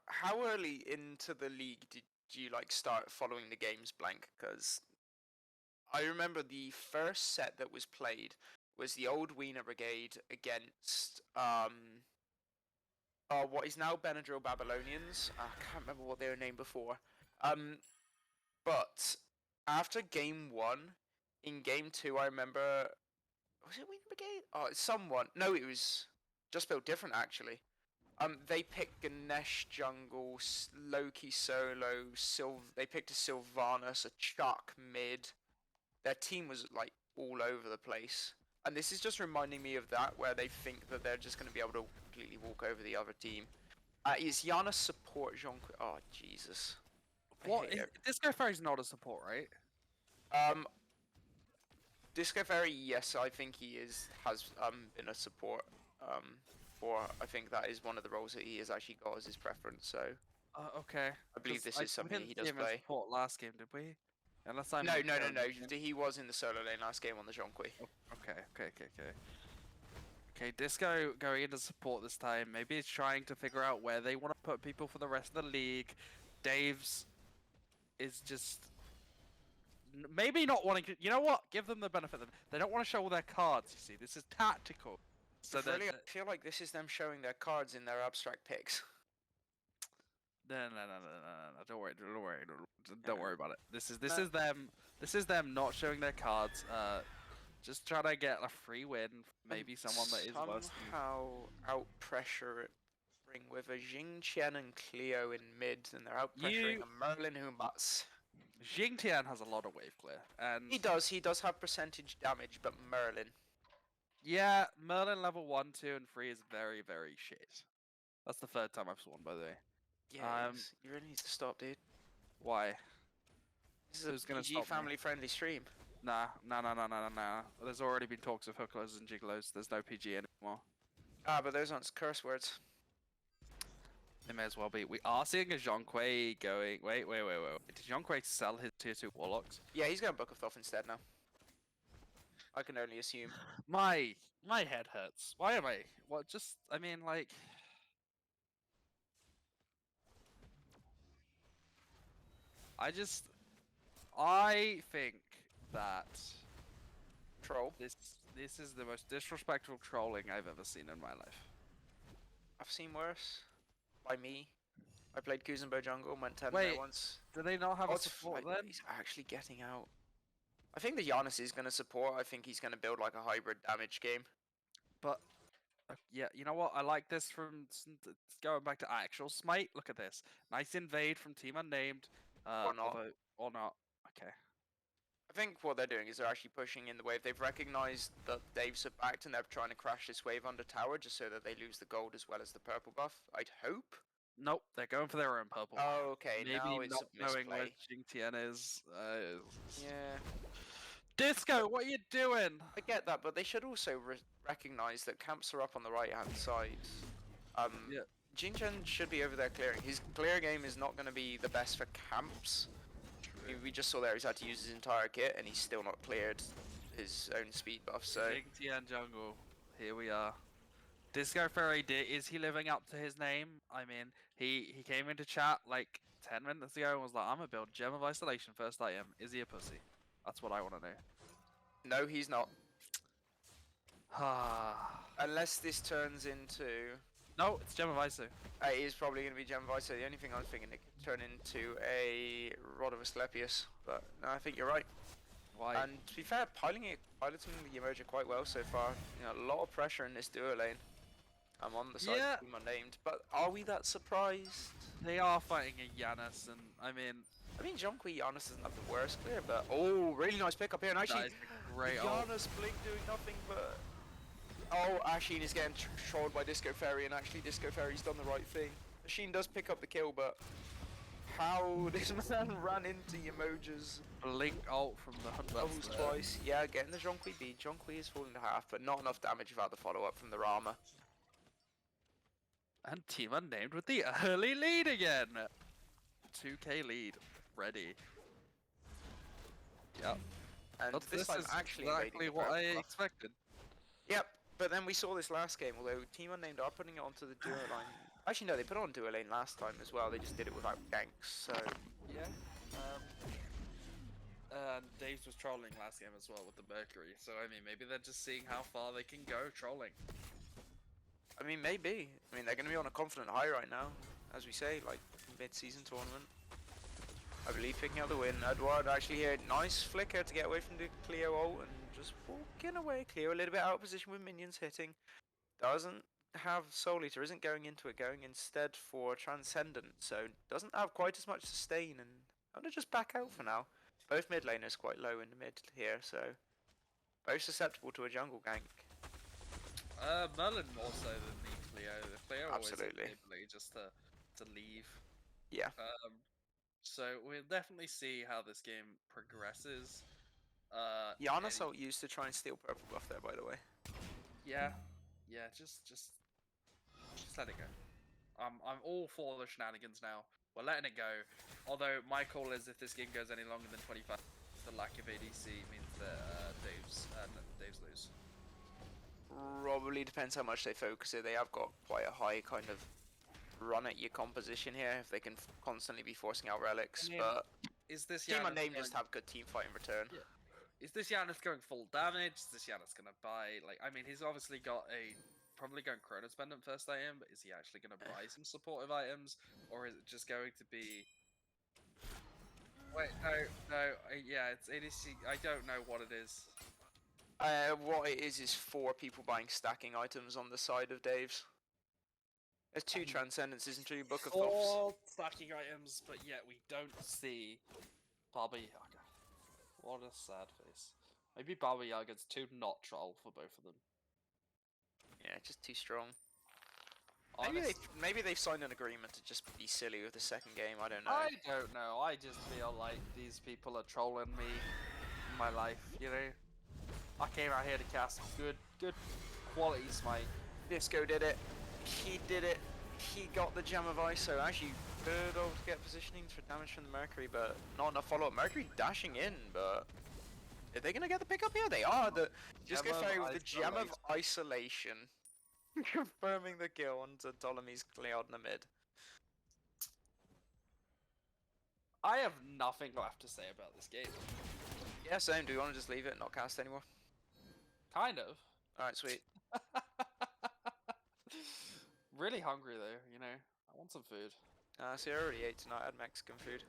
how early into the league did you like start following the games, Blank? Because I remember the first set that was played was the old Wiener Brigade against what is now Benadryl Babylonians. I can't remember what they were named before. But after game 1, in game 2, I remember, was it Wiener Brigade? Oh, it's someone. No, it was just built different actually. They picked Ganesh jungle, Loki solo, they picked a Sylvanas, a Chuck mid. Their team was like all over the place. And this is just reminding me of that, where they think that they're just going to be able to completely walk over the other team. Is Yana support Jean? Oh Jesus! Disco Fairy's not a support, right? Disco Fairy, yes, I think he has been a support. Or I think that is one of the roles that he has actually got as his preference. So Okay. I believe this is something he does We didn't see him as play. support last game, did we? Unless I'm No. mistaken. He was in the solo lane last game on the Zhonghui. Okay. Okay, Disco going into support this time. Maybe he's trying to figure out where they want to put people for the rest of the league. Dave's is just maybe not wanting to. You know what? Give them the benefit of they don't want to show all their cards. You see, this is tactical. So Really, I feel like this is them showing their cards in their abstract picks. No. Don't worry about it. This is them not showing their cards. Just trying to get a free win. Maybe someone that is worse. Somehow out pressure it. Bring with a Jing Chen and Cleo in mid, and they're out pressuring a Merlin who mutts. Jingtian has a lot of wave clear, and He does have percentage damage, but Merlin. yeah, Merlin level 1, 2, and 3 is very, very shit. That's the third time I've sworn, by the way. Yeah, you really need to stop, dude. Why? This is Who's a gonna PG stop me? family-friendly stream. Nah. There's already been talks of hooklers and gigolos. There's no PG anymore. Ah, but those aren't curse words. They may as well be. We are seeing a Zhonghui going. Wait. Did Zhonghui sell his tier 2 warlocks? Yeah, he's going Book of Thoth instead now. I can only assume. My head hurts. Why am I? What? Just. I mean, like. I think that Troll. this is the most disrespectful trolling I've ever seen in my life. I've seen worse. By me. I played Kuzenbo jungle, went 10 Wait, there once. Do they not have Oh, a it's support like, then? he's actually getting out. I think the Giannis is going to support. I think he's going to build like a hybrid damage game. But yeah, you know what? I like this from going back to actual smite. Look at this, nice invade from Team Unnamed. Or not. Or not. Okay. I think what they're doing is they're actually pushing in the wave. They've recognized that Dave's are backed and they're trying to crash this wave under tower just so that they lose the gold as well as the purple buff. I'd hope. Nope, they're going for their own purple. Oh, okay. Maybe now it's not a knowing where misplay. Jingtian is. Yeah. Disco, what are you doing? I get that, but they should also recognize that camps are up on the right-hand side. Yeah. Jingchen should be over there clearing. His clear game is not going to be the best for camps. We just saw there he's had to use his entire kit, and he's still not cleared his own speed buff. So Jingtian jungle. Here we are. Disco Fairy, is he living up to his name? I mean, he came into chat like 10 minutes ago and was like, I'm gonna build Gem of Isolation first item. Is he a pussy? That's what I want to know. no, he's not. Ah. Unless this turns into... No, it's Gem of Iso. It is probably going to be Gem of Iso. The only thing I'm thinking it could turn into a Rod of Asclepius. But no, I think you're right. Why? And to be fair, piloting the Emerger quite well so far. You know, a lot of pressure in this duo lane. I'm on the side Yeah. of Team Unnamed, but are we that surprised? They are fighting a Yanis, and I mean, Zhonghui Giannis doesn't have the worst clear, but oh, really nice pickup here. And actually, that is a great ult. Giannis Blink doing nothing but... Oh, Ashin is getting trolled by Disco Fairy, and actually Disco Fairy's done the right thing. Ashin does pick up the kill, but how this man ran into Yemoja's Blink ult from the Hunt levels twice. Yeah, getting the Zhonghui beat. Zhonghui is falling to half, but not enough damage without the follow-up from the Rama. And Team Unnamed with the early lead again. 2k lead. Ready. Yep. And this time is actually exactly invading the what I purple buff. expected. Yep, but then we saw this last game, although Team Unnamed are putting it onto the duo line. Actually, no, they put it on duo lane last time as well. They just did it without ganks, so... Yeah. And Dave's was trolling last game as well with the Mercury. So, I mean, maybe they're just seeing how far they can go trolling. I mean, maybe. I mean, they're going to be on a confident high right now, as we say, like mid-season tournament. I believe picking up the win. Edward actually here, nice flicker to get away from the Cleo ult and just walking away. Cleo a little bit out of position with minions hitting. Doesn't have Soul Eater, isn't going into it, going instead for Transcendent, so doesn't have quite as much sustain, and I'm going to just back out for now. Both mid laners quite low in the mid here, so both susceptible to a jungle gank. Merlin more so than the Cleo. The Cleo Absolutely. always ability just to leave. Yeah. So we'll definitely see how this game progresses. Giannis ult used to try and steal purple buff there, by the way. Yeah, just let it go. I'm all for the shenanigans now. We're letting it go. Although my call is if this game goes any longer than 25, the lack of ADC means that Dave's lose. Probably depends how much they focus it. They have got quite a high kind of run at your composition here if they can constantly be forcing out relics. But is this Team Giannis Unnamed going... just have good team fight in return. Yeah. Is this Giannis going full damage? Is this Giannis gonna buy I mean, he's obviously got probably going Chronos Pendant first item, but is he actually gonna buy some supportive items, or is it just going to be? Wait, no, yeah, it's ADC. I don't know what it is. What it is 4 people buying stacking items on the side of Dave's. There's 2 Transcendences and 2 Book of Thoths. 4 stacking items, but yet we don't see Baba Yaga. What a sad face. Maybe Baba Yaga's too not troll for both of them. Yeah, just too strong. Honest, Maybe they've signed an agreement to just be silly with the second game. I don't know. I don't know. I just feel like these people are trolling me in my life, you know? I came out here to cast good quality smite. Disco did it. He did it. He got the Gem of Ice, so actually good old to get positioning for damage from the Mercury, but not enough follow-up. Mercury dashing in, but are they going to get the pick up here? They are. Just go Fairy with the Gem of Isolation. Confirming the kill onto Ptolemy's Cleodna mid. I have nothing left to say about this game. Yeah, same. Do you want to just leave it and not cast anymore? Kind of. Alright, sweet. Really hungry though, you know. I want some food. See, I already ate tonight. I had Mexican food.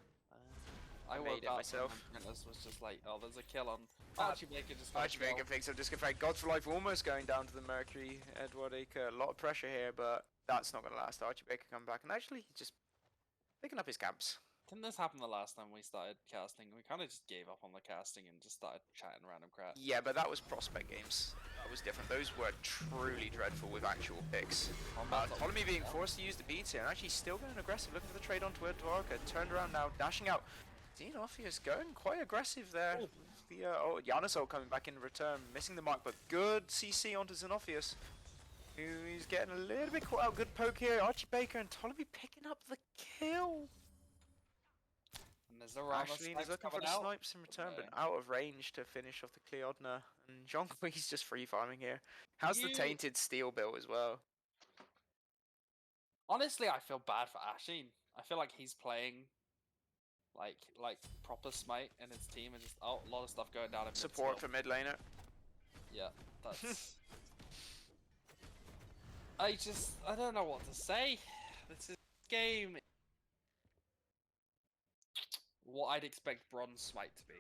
I made woke it up myself. And this was just like, oh, there's a kill on. Archibacon just got a Archibacon picks up Disco Fairy. Gods for Life almost going down to the Mercury. Edward Acre. A lot of pressure here, but that's not going to last. Archibacon come back and actually just picking up his camps. Didn't this happen the last time we started casting? We kind of just gave up on the casting and just started chatting random crap. Yeah, but that was prospect games. That was different. Those were truly dreadful with actual picks. Ptolemy being forced to use the beats here and actually still going aggressive. Looking for the trade onto Edwarka. Turned around now, dashing out. Xenophius going quite aggressive there. The Giannisol coming back in return, missing the mark, but good CC onto Xenophius, who is getting a little bit caught out. Good poke here. Archibacon and Ptolemy picking up the kill. Ashley is looking for the snipes in return, but out of range to finish off the Cleodna. And Jean-Louis just free farming here. How's the tainted steel built as well? Honestly, I feel bad for Ashin. I feel like he's playing like proper smite in his team and just a lot of stuff going down in support for mid laner. Yeah, that's I don't know what to say. This is game what I'd expect bronze smite to be.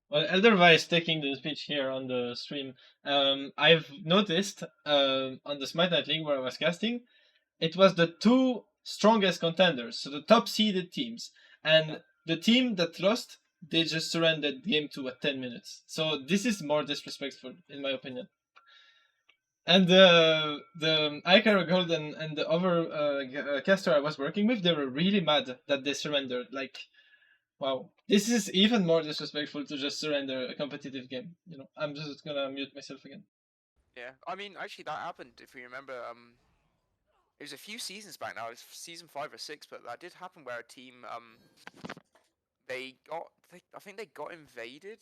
Well, Elderwise taking the speech here on the stream. I've noticed on the Smite Night League where I was casting, it was the two strongest contenders, so the top seeded teams, and the team that lost, they just surrendered the game to at 10 minutes. So this is more disrespectful, in my opinion. And the Icar Gold and the other caster I was working with, they were really mad that they surrendered. Like, wow, this is even more disrespectful to just surrender a competitive game. You know, I'm just gonna mute myself again. Yeah, I mean, actually that happened, if you remember, it was a few seasons back now, it was season 5 or 6, but that did happen where a team, I think they got invaded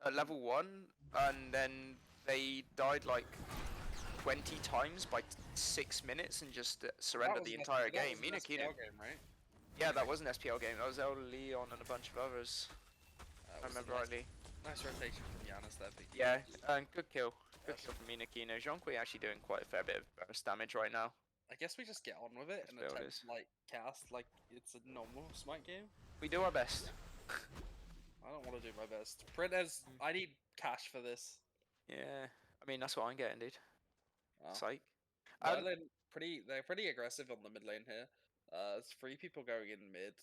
at level 1, and then they died like 20 times by 6 minutes and just surrendered the entire game. That was an SPL game, right? Yeah, that was an SPL game. That was El Leon and a bunch of others. I remember rightly. Nice rotation from Giannis there. Yeah, good kill. Good kill from Minakino. Jean-Louis actually doing quite a fair bit of burst damage right now. I guess we just get on with it and attempt to cast like it's a normal smite game. We do our best. I don't want to do my best. Printers, I need cash for this. Yeah, I mean that's what I'm getting, dude. Oh. Psych. They're pretty aggressive on the mid lane here. There's 3 people going in mid.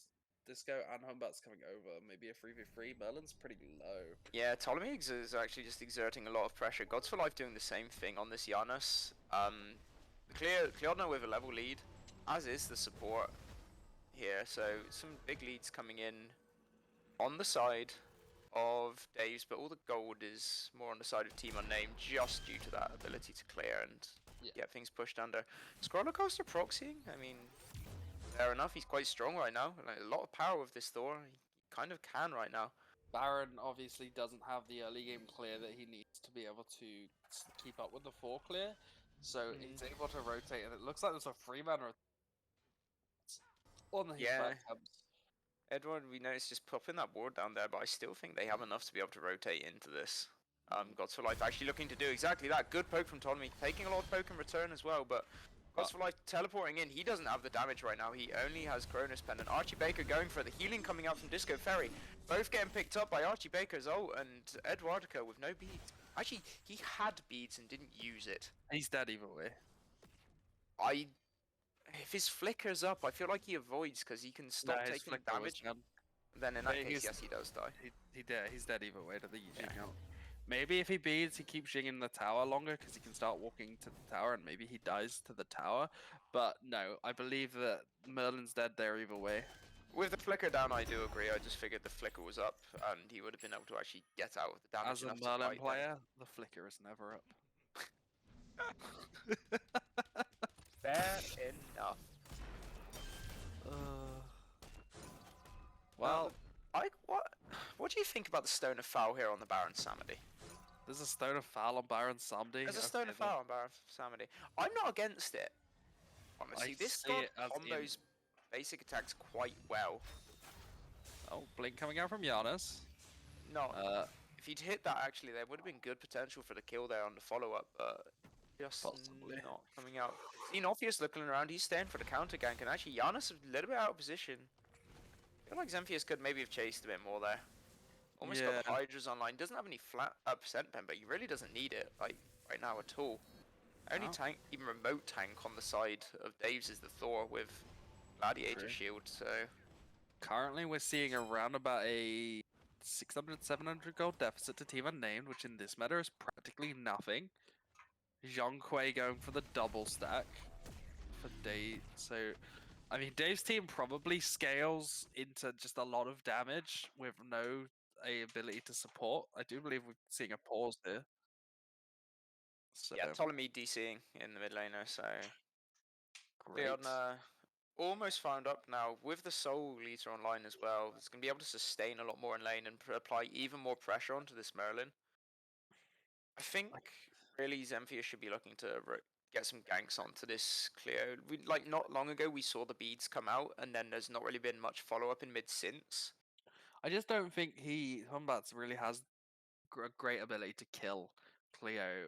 Disco and Humbert's coming over. Maybe a 3v3. Merlin's pretty low. Yeah, Ptolemy is actually just exerting a lot of pressure. Gods for Life doing the same thing on this Giannis. Cleodna with a level lead, as is the support here. So some big leads coming in on the side of Dave's, but all the gold is more on the side of Team Unnamed just due to that ability to clear and get things pushed under. Scroller Coaster proxying, I mean, fair enough, he's quite strong right now. Like, a lot of power with this Thor, he kind of can right now. Baron obviously doesn't have the early game clear that he needs to be able to keep up with the 4 clear, so he's able to rotate, and it looks like there's a 3-man on the Edward, we know it's just popping that ward down there, but I still think they have enough to be able to rotate into this. Gods for Life actually looking to do exactly that. Good poke from Ptolemy, taking a lot of poke in return as well, but Gods for Life teleporting in. He doesn't have the damage right now. He only has Cronus Pendant. Archibacon going for the healing coming out from Disco Ferry. Both getting picked up by Archibaker's ult and Edwardica with no beads. Actually, he had beads and didn't use it. He's dead either way. If his flicker's up, I feel like he avoids because he can stop taking damage. Then in But that case, he's- yes, he does die. He's dead either way to the Yeah. Jing out. Maybe if he beads, he keeps Jing in the tower longer because he can start walking to the tower, and maybe he dies to the tower. But no, I believe that Merlin's dead there either way. With the flicker down, I do agree. I just figured the flicker was up, and he would have been able to actually get out of the damage As a enough to Merlin bite them. player, the flicker is never up. Fair enough. Well, What do you think about the Stone of Foul here on the Baron Samedi? there's a Stone of Foul on Baron Samedi. There's a Stone of Foul on Baron Samedi. I'm not against it. Honestly, this see god it as in- combos basic attacks quite well. Oh, blink coming out from Giannis. No, Uh, if he'd hit that, actually, there would have been good potential for the kill there on the follow-up, but just Possibly. not coming out. Xenophius looking around, he's staying for the counter gank, and actually Giannis a little bit out of position. I feel like Xemphius could maybe have chased a bit more there. Almost got the Yeah. Hydras online. Doesn't have any flat percent pen, but he really doesn't need it, like, right now at all. Only No. tank, even remote tank on the side of Dave's is the Thor with Gladiator True. Shield, so... Currently, we're seeing around about a 600, 700 gold deficit to Team Unnamed, which in this meta is practically nothing. Zhang Kui going for the double stack for Dave. So, I mean, Dave's team probably scales into just a lot of damage with no ability to support. I do believe we're seeing a pause here. So, Yeah, Ptolemy DCing in the mid laner, so... great. Leon almost found up now with the Soul Eater online as well. It's going to be able to sustain a lot more in lane and apply even more pressure onto this Merlin. I think really Xemphius should be looking to get some ganks onto this Cleo. Like not long ago we saw the beads come out and then there's not really been much follow up in mid since. I just don't think Humbats really has a great ability to kill Cleo.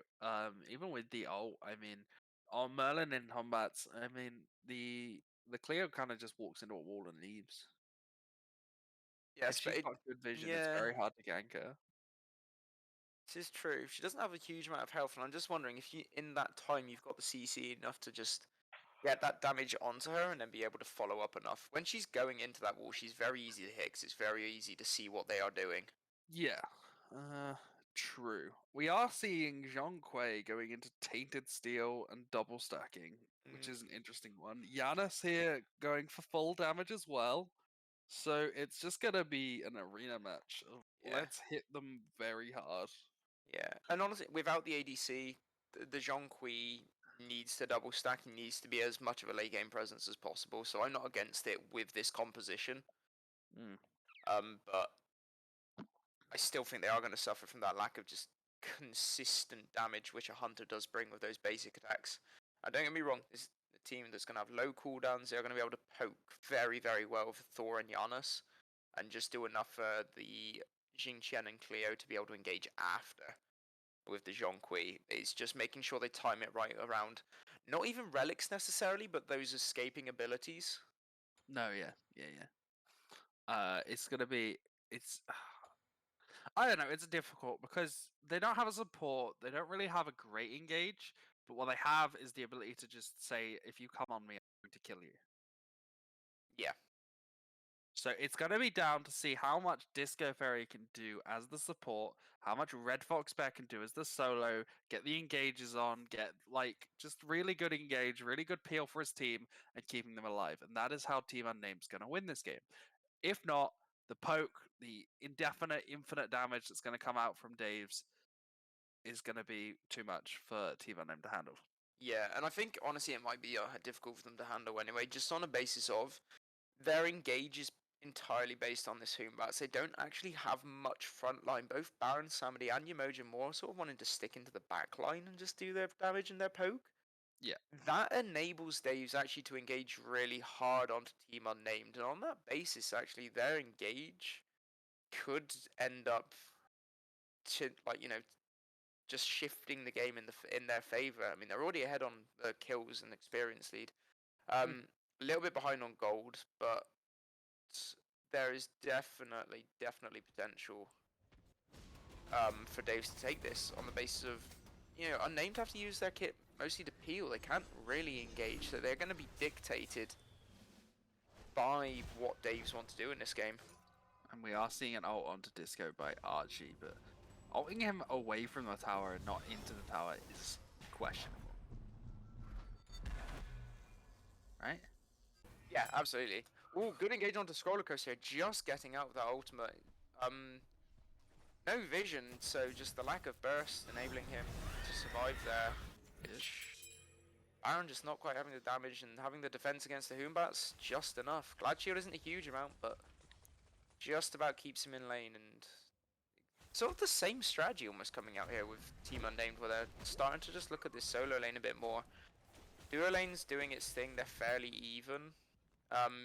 Even with the ult, I mean, on Merlin and Humbats, I mean, the Cleo kind of just walks into a wall and leaves. Yes, If but she's got good vision, it's yeah. very hard to gank her. This is true. She doesn't have a huge amount of health, and I'm just wondering if you, in that time, you've got the CC enough to just get that damage onto her and then be able to follow up enough. When she's going into that wall, she's very easy to hit 'cause it's very easy to see what they are doing. Yeah, true. We are seeing Zhang Kui going into Tainted Steel and double stacking, which is an interesting one. Giannis here going for full damage as well. So it's just gonna be an arena match of Yeah. let's hit them very hard. Yeah, and honestly, without the ADC, the Zhong Kui needs to double stack. He needs to be as much of a late game presence as possible. So I'm not against it with this composition. Mm. But I still think they are going to suffer from that lack of just consistent damage, which a hunter does bring with those basic attacks. And don't get me wrong, this is a team that's going to have low cooldowns. They're going to be able to poke very, very well for Thor and Giannis, and just do enough for the Jing Chen and Cleo to be able to engage after. With the Zhongkui, it's just making sure they time it right around not even relics necessarily, but those escaping abilities. No, yeah. It's gonna be it's. I don't know. It's difficult because they don't have a support. They don't really have a great engage. But what they have is the ability to just say, "If you come on me, I'm going to kill you." Yeah. So it's going to be down to see how much Disco Fairy can do as the support, how much Red Fox Bear can do as the solo, get the engages on, get like just really good engage, really good peel for his team, and keeping them alive. And that is how Team Unnamed's going to win this game. If not, the poke, the indefinite, infinite damage that's going to come out from Dave's is going to be too much for Team Unnamed to handle. Yeah, and I think honestly it might be difficult for them to handle anyway, just on a basis of their engage is entirely based on this Humbats. They don't actually have much front line. Both Baron, Samedi, and Yamoja more sort of wanting to stick into the back line and just do their damage and their poke. Yeah. That enables Dave's actually to engage really hard onto Team Unnamed, and on that basis, actually, their engage could end up to just shifting the game in their favor. I mean, they're already ahead on the kills and experience lead. A little bit behind on gold, but there is definitely potential for Dave's to take this on the basis of, Unnamed have to use their kit mostly to peel. They can't really engage, so they're going to be dictated by what Dave's want to do in this game. And we are seeing an ult onto Disco by Archie, but ulting him away from the tower and not into the tower is questionable. Right? Yeah, absolutely. Oh, good engage onto Scroller Coaster here, just getting out with that ultimate. No vision, so just the lack of burst enabling him to survive there. Which Baron just not quite having the damage and having the defense against the Hoombats just enough. Glad Shield isn't a huge amount, but just about keeps him in lane, and sort of the same strategy almost coming out here with Team Unnamed, where they're starting to just look at this solo lane a bit more. Duo lane's doing its thing, they're fairly even.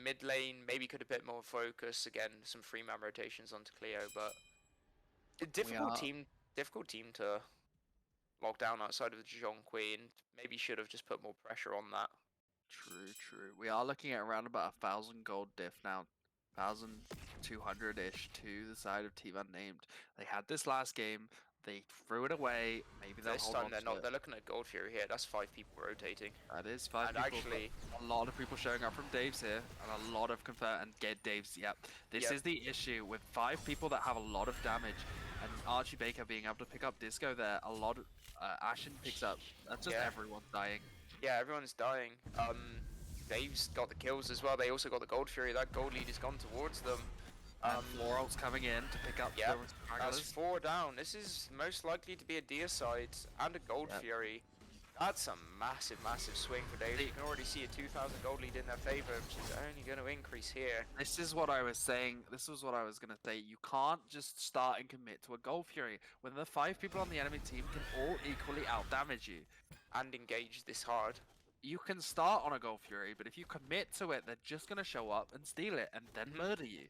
Mid lane maybe could a bit more focus, again some free man rotations onto Cleo, but a difficult team to lock down outside of the Jonqui, and maybe should have just put more pressure on that. True. We are looking at around about 1,000 gold diff now, 1,200-ish to the side of Team Unnamed. They had this last game, they threw it away. Maybe they'll This hold time on they're to not. it. They're looking at Gold Fury here. That's 5 people rotating. That is 5 And people. actually, a lot of people showing up from Dave's here, and a lot of and get Dave's. Yep. This is the issue with 5 people that have a lot of damage, and Archie Baker being able to pick up Disco there. A lot of Ashen picks up. That's just everyone dying. Yeah, everyone's dying. Dave's got the kills as well. They also got the Gold Fury. That gold lead has gone towards them. Floral's coming in to pick up the that's 4 down. This is most likely to be a Deicide and a Gold Fury. That's a massive swing for Dave. You can already see a 2,000 gold lead in their favor, which is only going to increase here. This is what I was saying. This was what I was going to say. You can't just start and commit to a Gold Fury when the 5 people on the enemy team can all equally out-damage you. And engage this hard. You can start on a Gold Fury, but if you commit to it, they're just going to show up and steal it and then murder you.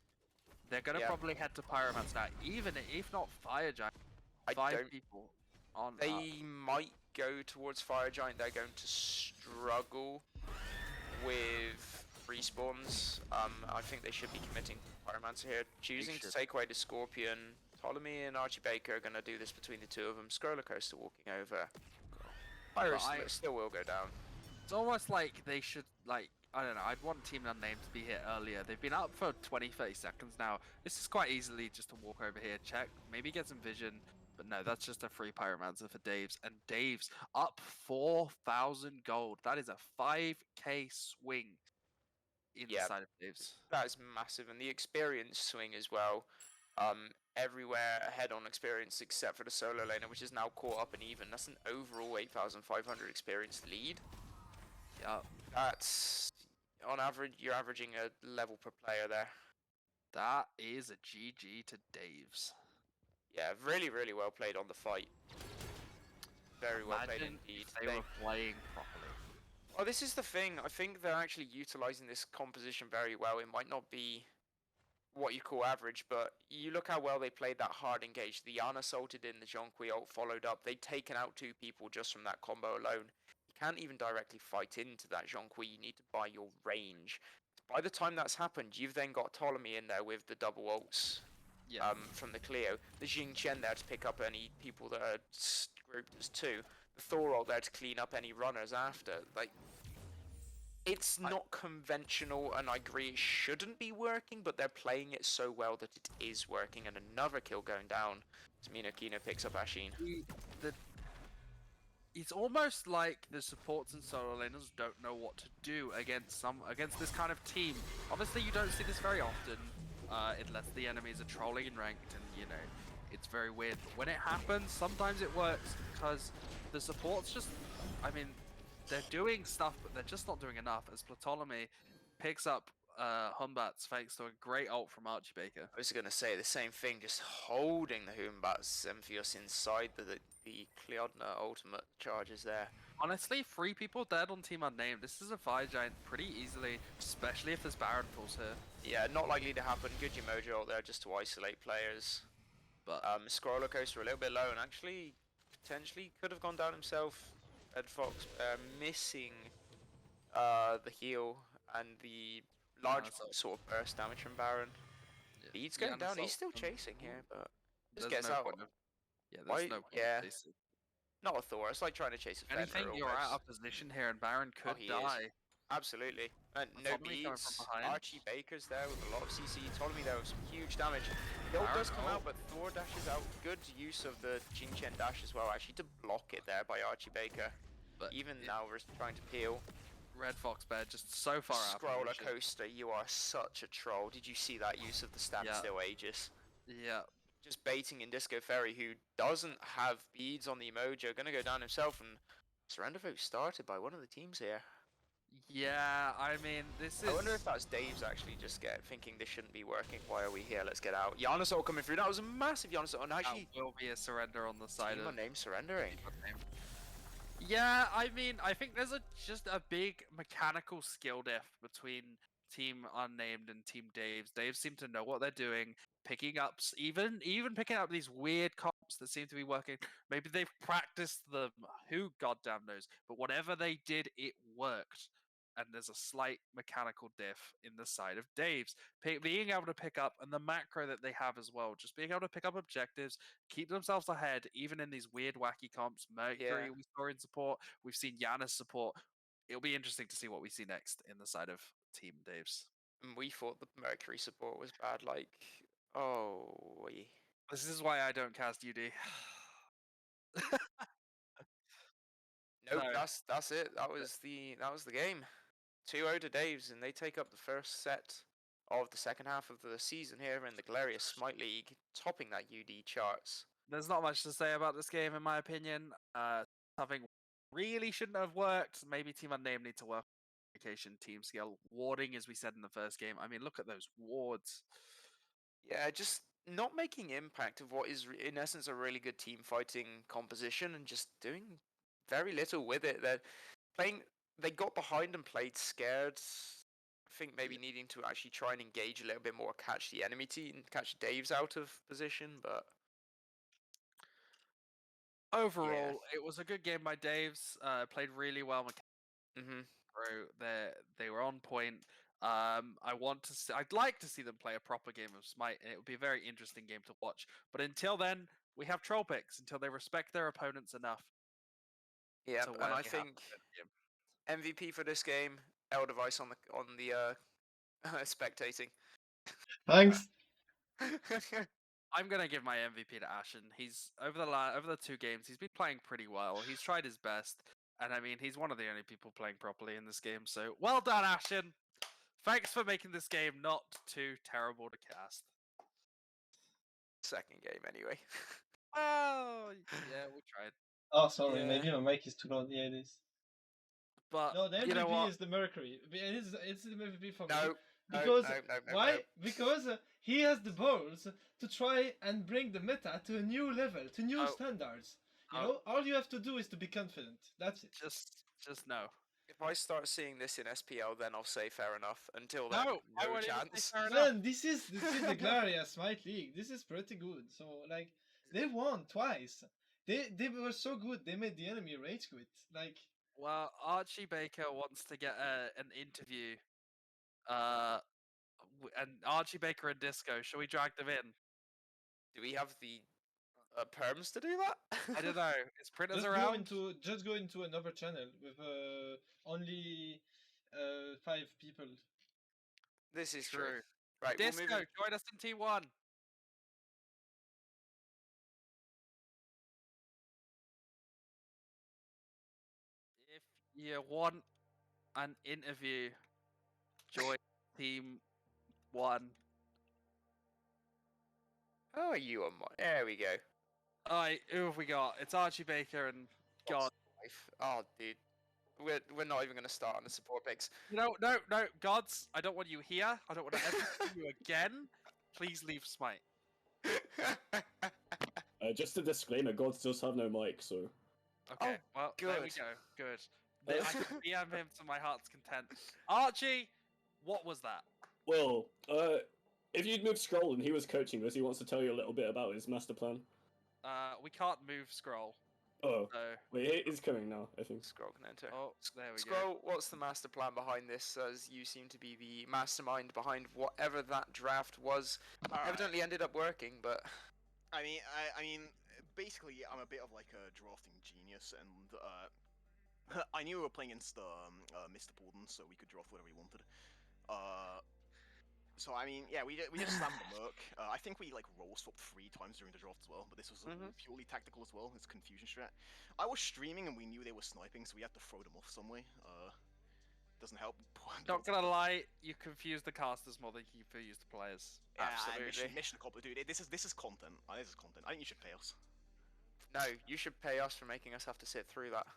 They're going to probably head to Pyromancer now, even if not Fire Giant. 5 people on They might go towards Fire Giant. They're going to struggle with respawns. I think they should be committing Pyromancer here. Choosing to take away the Scorpion. Ptolemy and Archie Baker are going to do this between the two of them. Scroller Coaster walking over. Pyrus still will go down. It's almost like they should, like, I don't know, I'd want Team Unnamed to be here earlier. They've been up for 20-30 seconds now. This is quite easily just to walk over here, check, maybe get some vision. But no, that's just a free Pyromancer for Dave's. And Dave's up 4,000 gold. That is a 5k swing in the side of Dave's. That is massive. And the experience swing as well. Everywhere ahead on experience except for the solo laner, which is now caught up and even. That's an overall 8,500 experience lead. Yeah. That's, on average, you're averaging a level per player there. That is a GG to Dave's. Yeah, really well played on the fight. Very well played indeed. They were playing properly. Oh, this is the thing. I think they're actually utilizing this composition very well. It might not be what you call average, but you look how well they played that hard engage. The Yana salted in, the Jonqui ult followed up. They'd taken out 2 people just from that combo alone. You can't even directly fight into that Jonqui. You need to buy your range. By the time that's happened, you've then got Ptolemy in there with the double ults from the Cleo. The Jing Chen there to pick up any people that are grouped as 2. The Thor ult there to clean up any runners after. Like, it's not conventional, and I agree it shouldn't be working, but they're playing it so well that it is working, and another kill going down. Kino picks up Ashin. It's almost like the supports and solo laners don't know what to do against this kind of team. Obviously, you don't see this very often, unless the enemies are trolling in ranked, and you know, it's very weird. But when it happens, sometimes it works because the supports just, I mean, they're doing stuff, but they're just not doing enough. As Ptolemy picks up Humbats thanks to a great ult from Archie Baker. I was going to say the same thing, just holding the Humbats, Amphios inside the Cleodna ultimate charges there. Honestly, 3 people dead on Team Unnamed. This is a Fire Giant pretty easily, especially if there's Baron falls here. Yeah, not likely to happen. Good Mojo ult there just to isolate players. But Scroller Coaster a little bit low, and actually potentially could have gone down himself. Red Fox missing the heal and the large sort of burst damage from Baron. Lead's going down. He's still chasing here, but just gets out. There's no point of chasing. Not a Thor. It's like trying to chase a Fenrir. Anything, you're out of position here, and Baron could die. Absolutely. And no Autonomy coming beads. from behind. Archie Baker's there with a lot of CC. Autonomy there with some huge damage. The ult does come out, but Thor dashes out. Good use of the Jingchen dash as well, actually, to block it there by Archie Baker. But even now, we're trying to peel. Red Fox Bear just so far out. Scroller Coaster, you are such a troll. Did you see that use of the standstill Aegis? Yeah. Just baiting in Disco Ferry, who doesn't have beads on the emoji, gonna go down himself, and surrender vote started by one of the teams here. Yeah, I mean, this is... I wonder if that's Dave's actually just thinking this shouldn't be working. Why are we here? Let's get out. Giannis all coming through. That was a massive Giannis all. And actually, that will be a surrender on the side of... Unnamed surrendering. Yeah, I mean, I think there's just a big mechanical skill diff between Team Unnamed and Team Dave's. Dave seem to know what they're doing, picking up, even picking up these weird comps that seem to be working. Maybe they've practiced them. Who goddamn knows? But whatever they did, it worked. And there's a slight mechanical diff in the side of Dave's. Being able to pick up, and the macro that they have as well, just being able to pick up objectives, keep themselves ahead, even in these weird, wacky comps. Mercury we saw in support. We've seen Giannis support. It'll be interesting to see what we see next in the side of Team Dave's. And we thought the Mercury support was bad, like, oh, This is why I don't cast UD. Nope, no. That's it. That was the game. 2-0 to Dave's, and they take up the first set of the second half of the season here in the Galarius Smite League, topping that UD charts. There's not much to say about this game, in my opinion. Something really shouldn't have worked. Maybe Team Unnamed need to work on communication, team skill, warding, as we said in the first game. I mean, look at those wards. Yeah, just not making impact of what is, in essence, a really good team fighting composition, and just doing very little with it. They're playing. They got behind and played scared. I think maybe needing to actually try and engage a little bit more, catch the enemy team, catch Dave's out of position, but overall, it was a good game by Dave's. Played really well. They were on point. I'd like to see them play a proper game of Smite, and it would be a very interesting game to watch. But until then, we have troll picks until they respect their opponents enough. Yeah, and I think MVP for this game, Eldevice on the spectating. Thanks. I'm gonna give my MVP to Ashen. He's over the 2 games, he's been playing pretty well. He's tried his best, and I mean, he's one of the only people playing properly in this game. So well done, Ashen. Thanks for making this game not too terrible to cast. Second game, anyway. Oh, yeah, we tried. Oh, sorry, maybe my mic is too loud. Yeah, it is. But no, the MVP you know what? is the Mercury. It's the MVP for me. No. Because no, why? Because he has the balls to try and bring the meta to a new level, to new standards. You know, all you have to do is to be confident. That's it. Just no. If I start seeing this in SPL, then I'll say fair enough. Until then, no chance. Man, this is the Galarius Smite League. This is pretty good. So like, they won twice. They were so good. They made the enemy rage quit. Like. Well, Archie Baker wants to get an interview. And Archie Baker and Disco, shall we drag them in? Do we have the perms to do that? I don't know. Is printers around? Just go into another channel with only 5 people. This is true. Right, Disco, join us in T1. If you want an interview, join Team 1. How are you on my... There we go. Alright, who have we got? It's Archie Baker and God. Oh, dude. We're not even going to start on the support picks. No, Gods, I don't want you here. I don't want to ever see you again. Please leave Smite. Just a disclaimer, Gods does have no mic, so... Okay, well, there we go. Good. I can DM him to my heart's content. Archie, what was that? Well, if you'd moved Scroll and he was coaching this, he wants to tell you a little bit about his master plan. We can't move Scroll. Oh, so... wait, it's coming now, I think. Scroll can enter. Oh, there we go. Scroll, what's the master plan behind this, as you seem to be the mastermind behind whatever that draft was? Evidently ended up working, but... I mean, basically, I'm a bit of like a drafting genius, and I knew we were playing against Mr. Borden, so we could draft whatever we wanted. So I mean, yeah, we just slammed the Merc. I think we like roll swapped 3 times during the draft as well, but this was all purely tactical as well. It's confusion strat. I was streaming and we knew they were sniping, so we had to throw them off some way. Doesn't help. Not gonna lie, you confuse the casters more than you confuse the players. Yeah, Absolutely. mission accomplished, dude. This is content. This is content. I think you should pay us. No, you should pay us for making us have to sit through that.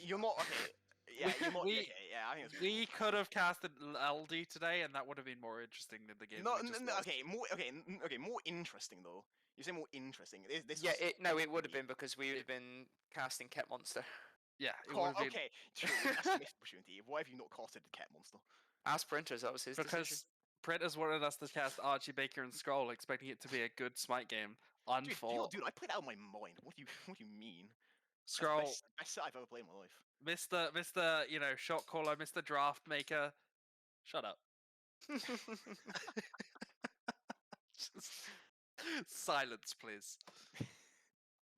You're not okay. Yeah, you're not. we- okay, yeah, I think it's We could have casted LD today, and that would have been more interesting than the game. No, we just no, lost. okay, more interesting though. You say more interesting. This Yeah, was, it would have been because we would have been casting Cat Monster. Yeah, it Oh, would have been okay, true. That's a missed opportunity. Why have you not casted the Cat Monster? As printers, that was his decision. because Printers wanted us to cast Archie Baker and Scroll, expecting it to be a good Smite game. Unfought. Dude, I played out of my mind. What do you mean? That's the Scroll, best set I've ever played in my life. Mr. Shot caller, Mr. Draft Maker. Shut up. Just silence, please.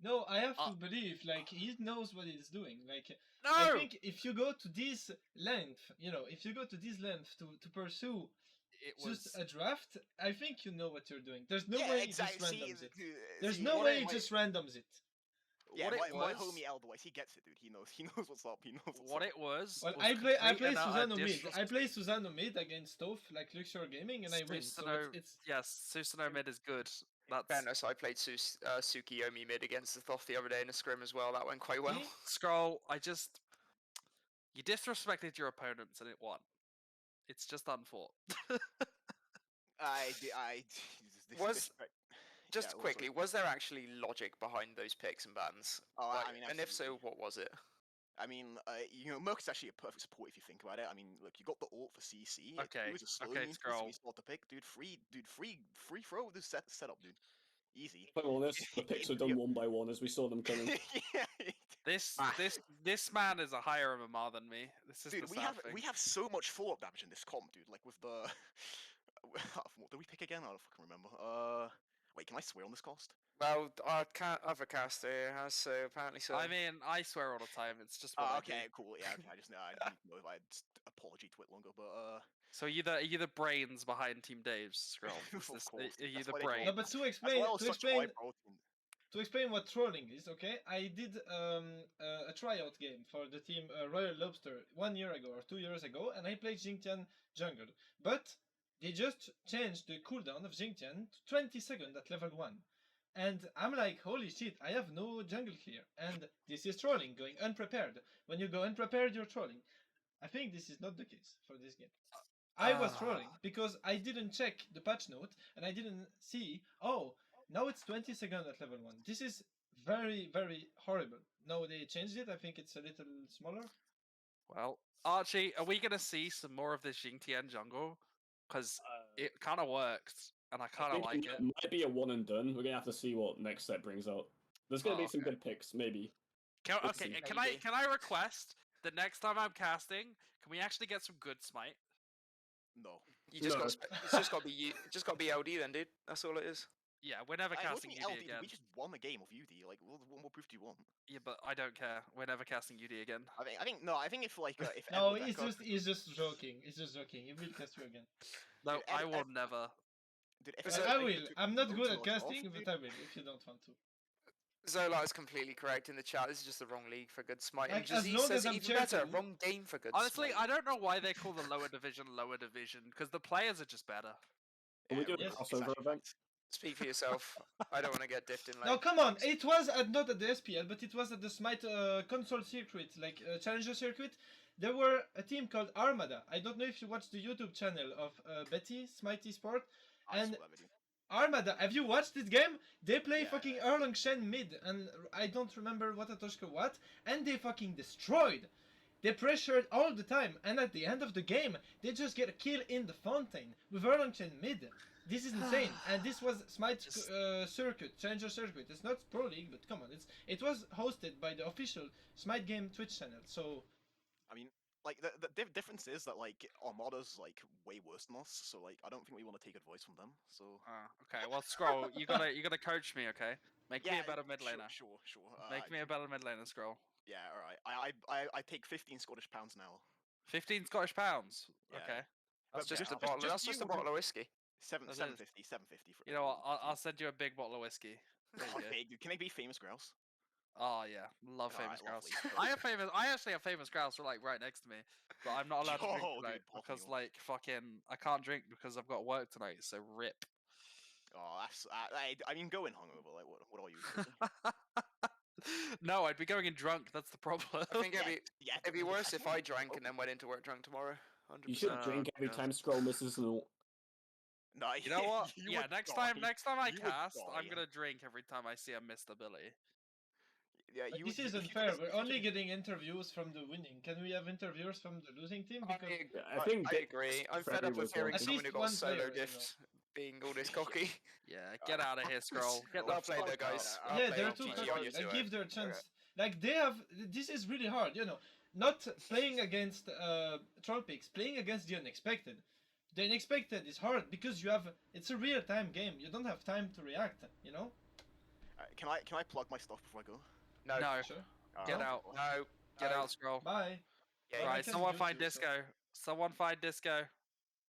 No, I have Uh, to believe, like, he knows what he's doing. Like, No. I think if you go to this length, if you go to this length to pursue it was. just a draft, I think you know what you're doing. There's no Yeah, way exactly. he just randoms it. dude, There's see, no what way I- he just randoms it. Yeah, what it my was- homie Eldwise, he gets it, dude. He knows what's up. He knows what's What up. it was. Well, was I play complete and utter Susano mid. disrespect. I play Susano mid against Toph, like Luxor Gaming, and I win. So Susanoo- it's Yes, Susanoo mid is good. That's Fairness, I played Tsukiyomi mid against the Thoth the other day in a scrim as well. That went quite well. See? Scroll. You disrespected your opponents and it won. It's just unfought. This, Was- this, Just Yeah, well, quickly, was there actually logic behind those picks and bans? Oh, Like, I mean, and if so, absolutely. what was it? I mean, Merc is actually a perfect support if you think about it. I mean, look, you got the ult for CC. Okay, It was a slow okay, mean Scroll. spot to pick, dude. Free throw. This setup, dude. Easy. If I'm honest, the picks were done one by one as we saw them coming. yeah, This Ah. this man is a higher MMR than me. This is dude. the We sad have thing. we have so much follow-up damage in this comp, dude. Like with the what did we pick again? I don't fucking remember. Wait, can I swear on this cost? Well, our other caster has, so apparently so. I mean, I swear all the time. It's just what I Okay, do. cool. Yeah, okay. I just I didn't know if I'd apology to it longer, but So are you the brains behind Team Dave's Scroll? Of course, Are you that's the why they brain? no, but to that's explain why I was such a high protein. to explain what trolling is, okay? I did a tryout game for the team Royal Lobster 1 year ago or 2 years ago, and I played Jingtian jungle. But they just changed the cooldown of Jingtian to 20 seconds at level 1. And I'm like, holy shit, I have no jungle clear. And this is trolling, going unprepared. When you go unprepared, you're trolling. I think this is not the case for this game. I was trolling because I didn't check the patch note and I didn't see, oh, now it's 20 seconds at level 1. This is very, very horrible. Now they changed it. I think it's a little smaller. Well, Archie, are we gonna see some more of this Jingtian jungle? Because it kind of works, and I kind of like it. Might be a one and done. We're gonna have to see what next set brings out. There's gonna Oh, be some good picks, maybe. Okay, Let's see. can I request that next time I'm casting, can we actually get some good smite? No. You just No. got it's just got to be just got to be LD then, dude. That's all it is. Yeah, we're never What do casting you UD mean LD? again. We just won the game of UD. Like, what more proof do you want? Yeah, but I don't care. We're never casting UD again. I think if like if No, Edward Echo- he's just joking. He's just joking. He will cast you again. No, Dude, I Ed- will never. dude, if So- I Edward will. Echo took I'm not no good to at us off, casting, dude, but I will if you don't want to. Zola is completely correct in the chat. This is just the wrong league for good smite. Like, and as Jazzy long says as I'm even better, checking- wrong game for good Honestly, smite. I don't know why they call the lower division, because the players are just better. Can we do a Yes. it's crossover actually event? facts. Speak for yourself. I don't want to get diffed in. No, come on! It was not at the SPL, but it was at the Smite console circuit, like Challenger circuit. There were a team called Armada. I don't know if you watched the YouTube channel of Betty, Smitey Sport. I And saw that video. Armada, have you watched this game? They play Yeah. fucking Erlang Shen mid, and I don't remember what Atoshka what, and they fucking destroyed. They pressured all the time, and at the end of the game, they just get a kill in the fountain with Erlang Shen mid. This is insane, and this was Smite Just- circuit, Challenger circuit. It's not Pro League, but come on, it was hosted by the official Smite Game Twitch channel. So I mean, like the difference is that like Armada's like way worse than us, so like I don't think we want to take advice from them. So Okay, well, Scroll, you gotta coach me, okay? Make me a better mid laner. Sure. Make me a better mid laner, Scroll. Yeah, all right. I take 15 Scottish pounds an hour. 15 Scottish pounds. Yeah. Okay. That's But just a just- bottle. just That's just you a would- bottle of whiskey. That is- 750 for. You know what? I'll send you a big bottle of whiskey. There you go. Okay, can they be famous grouse? Oh yeah, love famous Alright, grouse. lovely. I actually have famous grouse like right next to me, but I'm not allowed to drink Yo, tonight dude, both because you. like fucking I can't drink because I've got work tonight. So rip. Oh, that's. I mean, going hungover. Like, what are you? pussy? No, I'd be going in drunk. That's the problem. I think it'd be yeah, it'd be yeah, worse if yeah, I drank oh, and then went into work drunk tomorrow. 100%. You should Oh, drink every God. time Scroll misses an. No, You know what? you Yeah, would next die. time I You would cast, I'm die. gonna drink every time I see a missed ability. Yeah, But you. this would- isn't if you fair. could- We're if you only could- getting interviews from the winning. Can we have interviewers from the losing team? Because I think I agree. I'm fed up with hearing At someone who least got one solo player, you know. diffed being all this cocky. Yeah, get out of here, scroll. Get the Well played, though, fuck out. guys. out. Well yeah, played. they're GG too on cocky. you And two, give their Okay. chance. Like they have. This is really hard, you know. Not playing against troll picks, playing against the unexpected. The unexpected is hard because you have. It's a real time game. You don't have time to react. You know. Can I plug my stuff before I go? No. No, Sure. get No. out. No. Get no. out, scroll. Bye. Yeah, Well, I Right, can someone mute find you, so- Disco. Someone find Disco.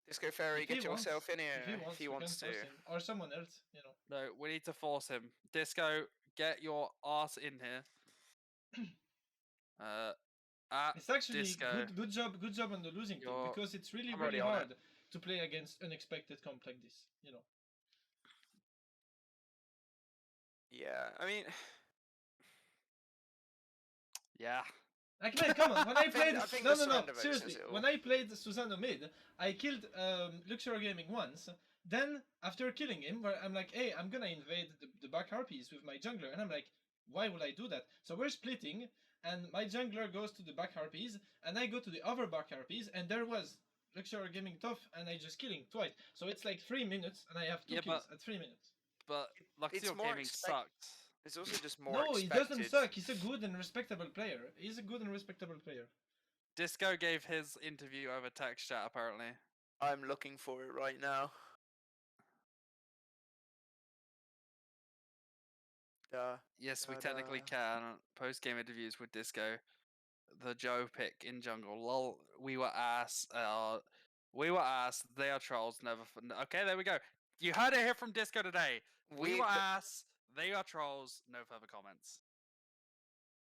Disco Fairy, If he get yourself wants, in here if he wants, to. we can force him. Or someone else. You know. No, we need to force him. Disco, get your ass in here. It's actually Disco. good job on the losing team You're- because it's really I'm already really on it. hard to play against unexpected comp like this. You know. Yeah, I mean, Yeah. Like man, come on. When I played, I think no, the no, no. surrender vote Seriously, says it when all. I played Susano mid, I killed Luxury Gaming once. Then after killing him, where I'm like, hey, I'm gonna invade the back harpies with my jungler, and I'm like, why would I do that? So we're splitting, and my jungler goes to the back harpies, and I go to the other back harpies, and there was Luxury Gaming tough, and I just kill him twice. So it's like 3 minutes, and I have two Yeah, kills but- at 3 minutes. But Luxio more Gaming expect- sucked. it's also just more No, he expected. doesn't suck. He's a good and respectable player. He's a good and respectable player. Disco gave his interview over text chat, apparently. I'm looking for it right now. Yes, we technically can post game interviews with Disco. The Joe pick in jungle. Lol, we were ass. We were ass. They are trolls. Never. Okay, there we go. You heard it here from Disco today. We were ass. They are trolls. No further comments.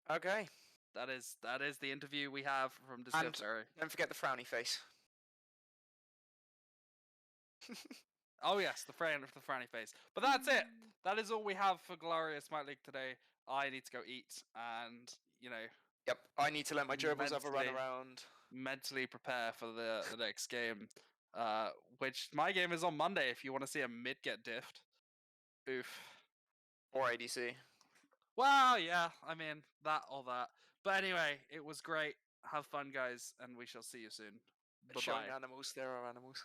Okay. That is the interview we have from Disco. And- Fairy. Don't forget the frowny face. Oh yes, the frowny face. But that's it. That is all we have for Glorious Might League today. I need to go eat and Yep. I need to let my gerbils have a run Mentally. around. mentally prepare for the next game. Which my game is on Monday. If you want to see a mid get diffed, oof. Or ADC. Well, yeah. I mean that or that. But anyway, it was great. Have fun, guys, and we shall see you soon. Showing Bye-bye. animals, there are animals.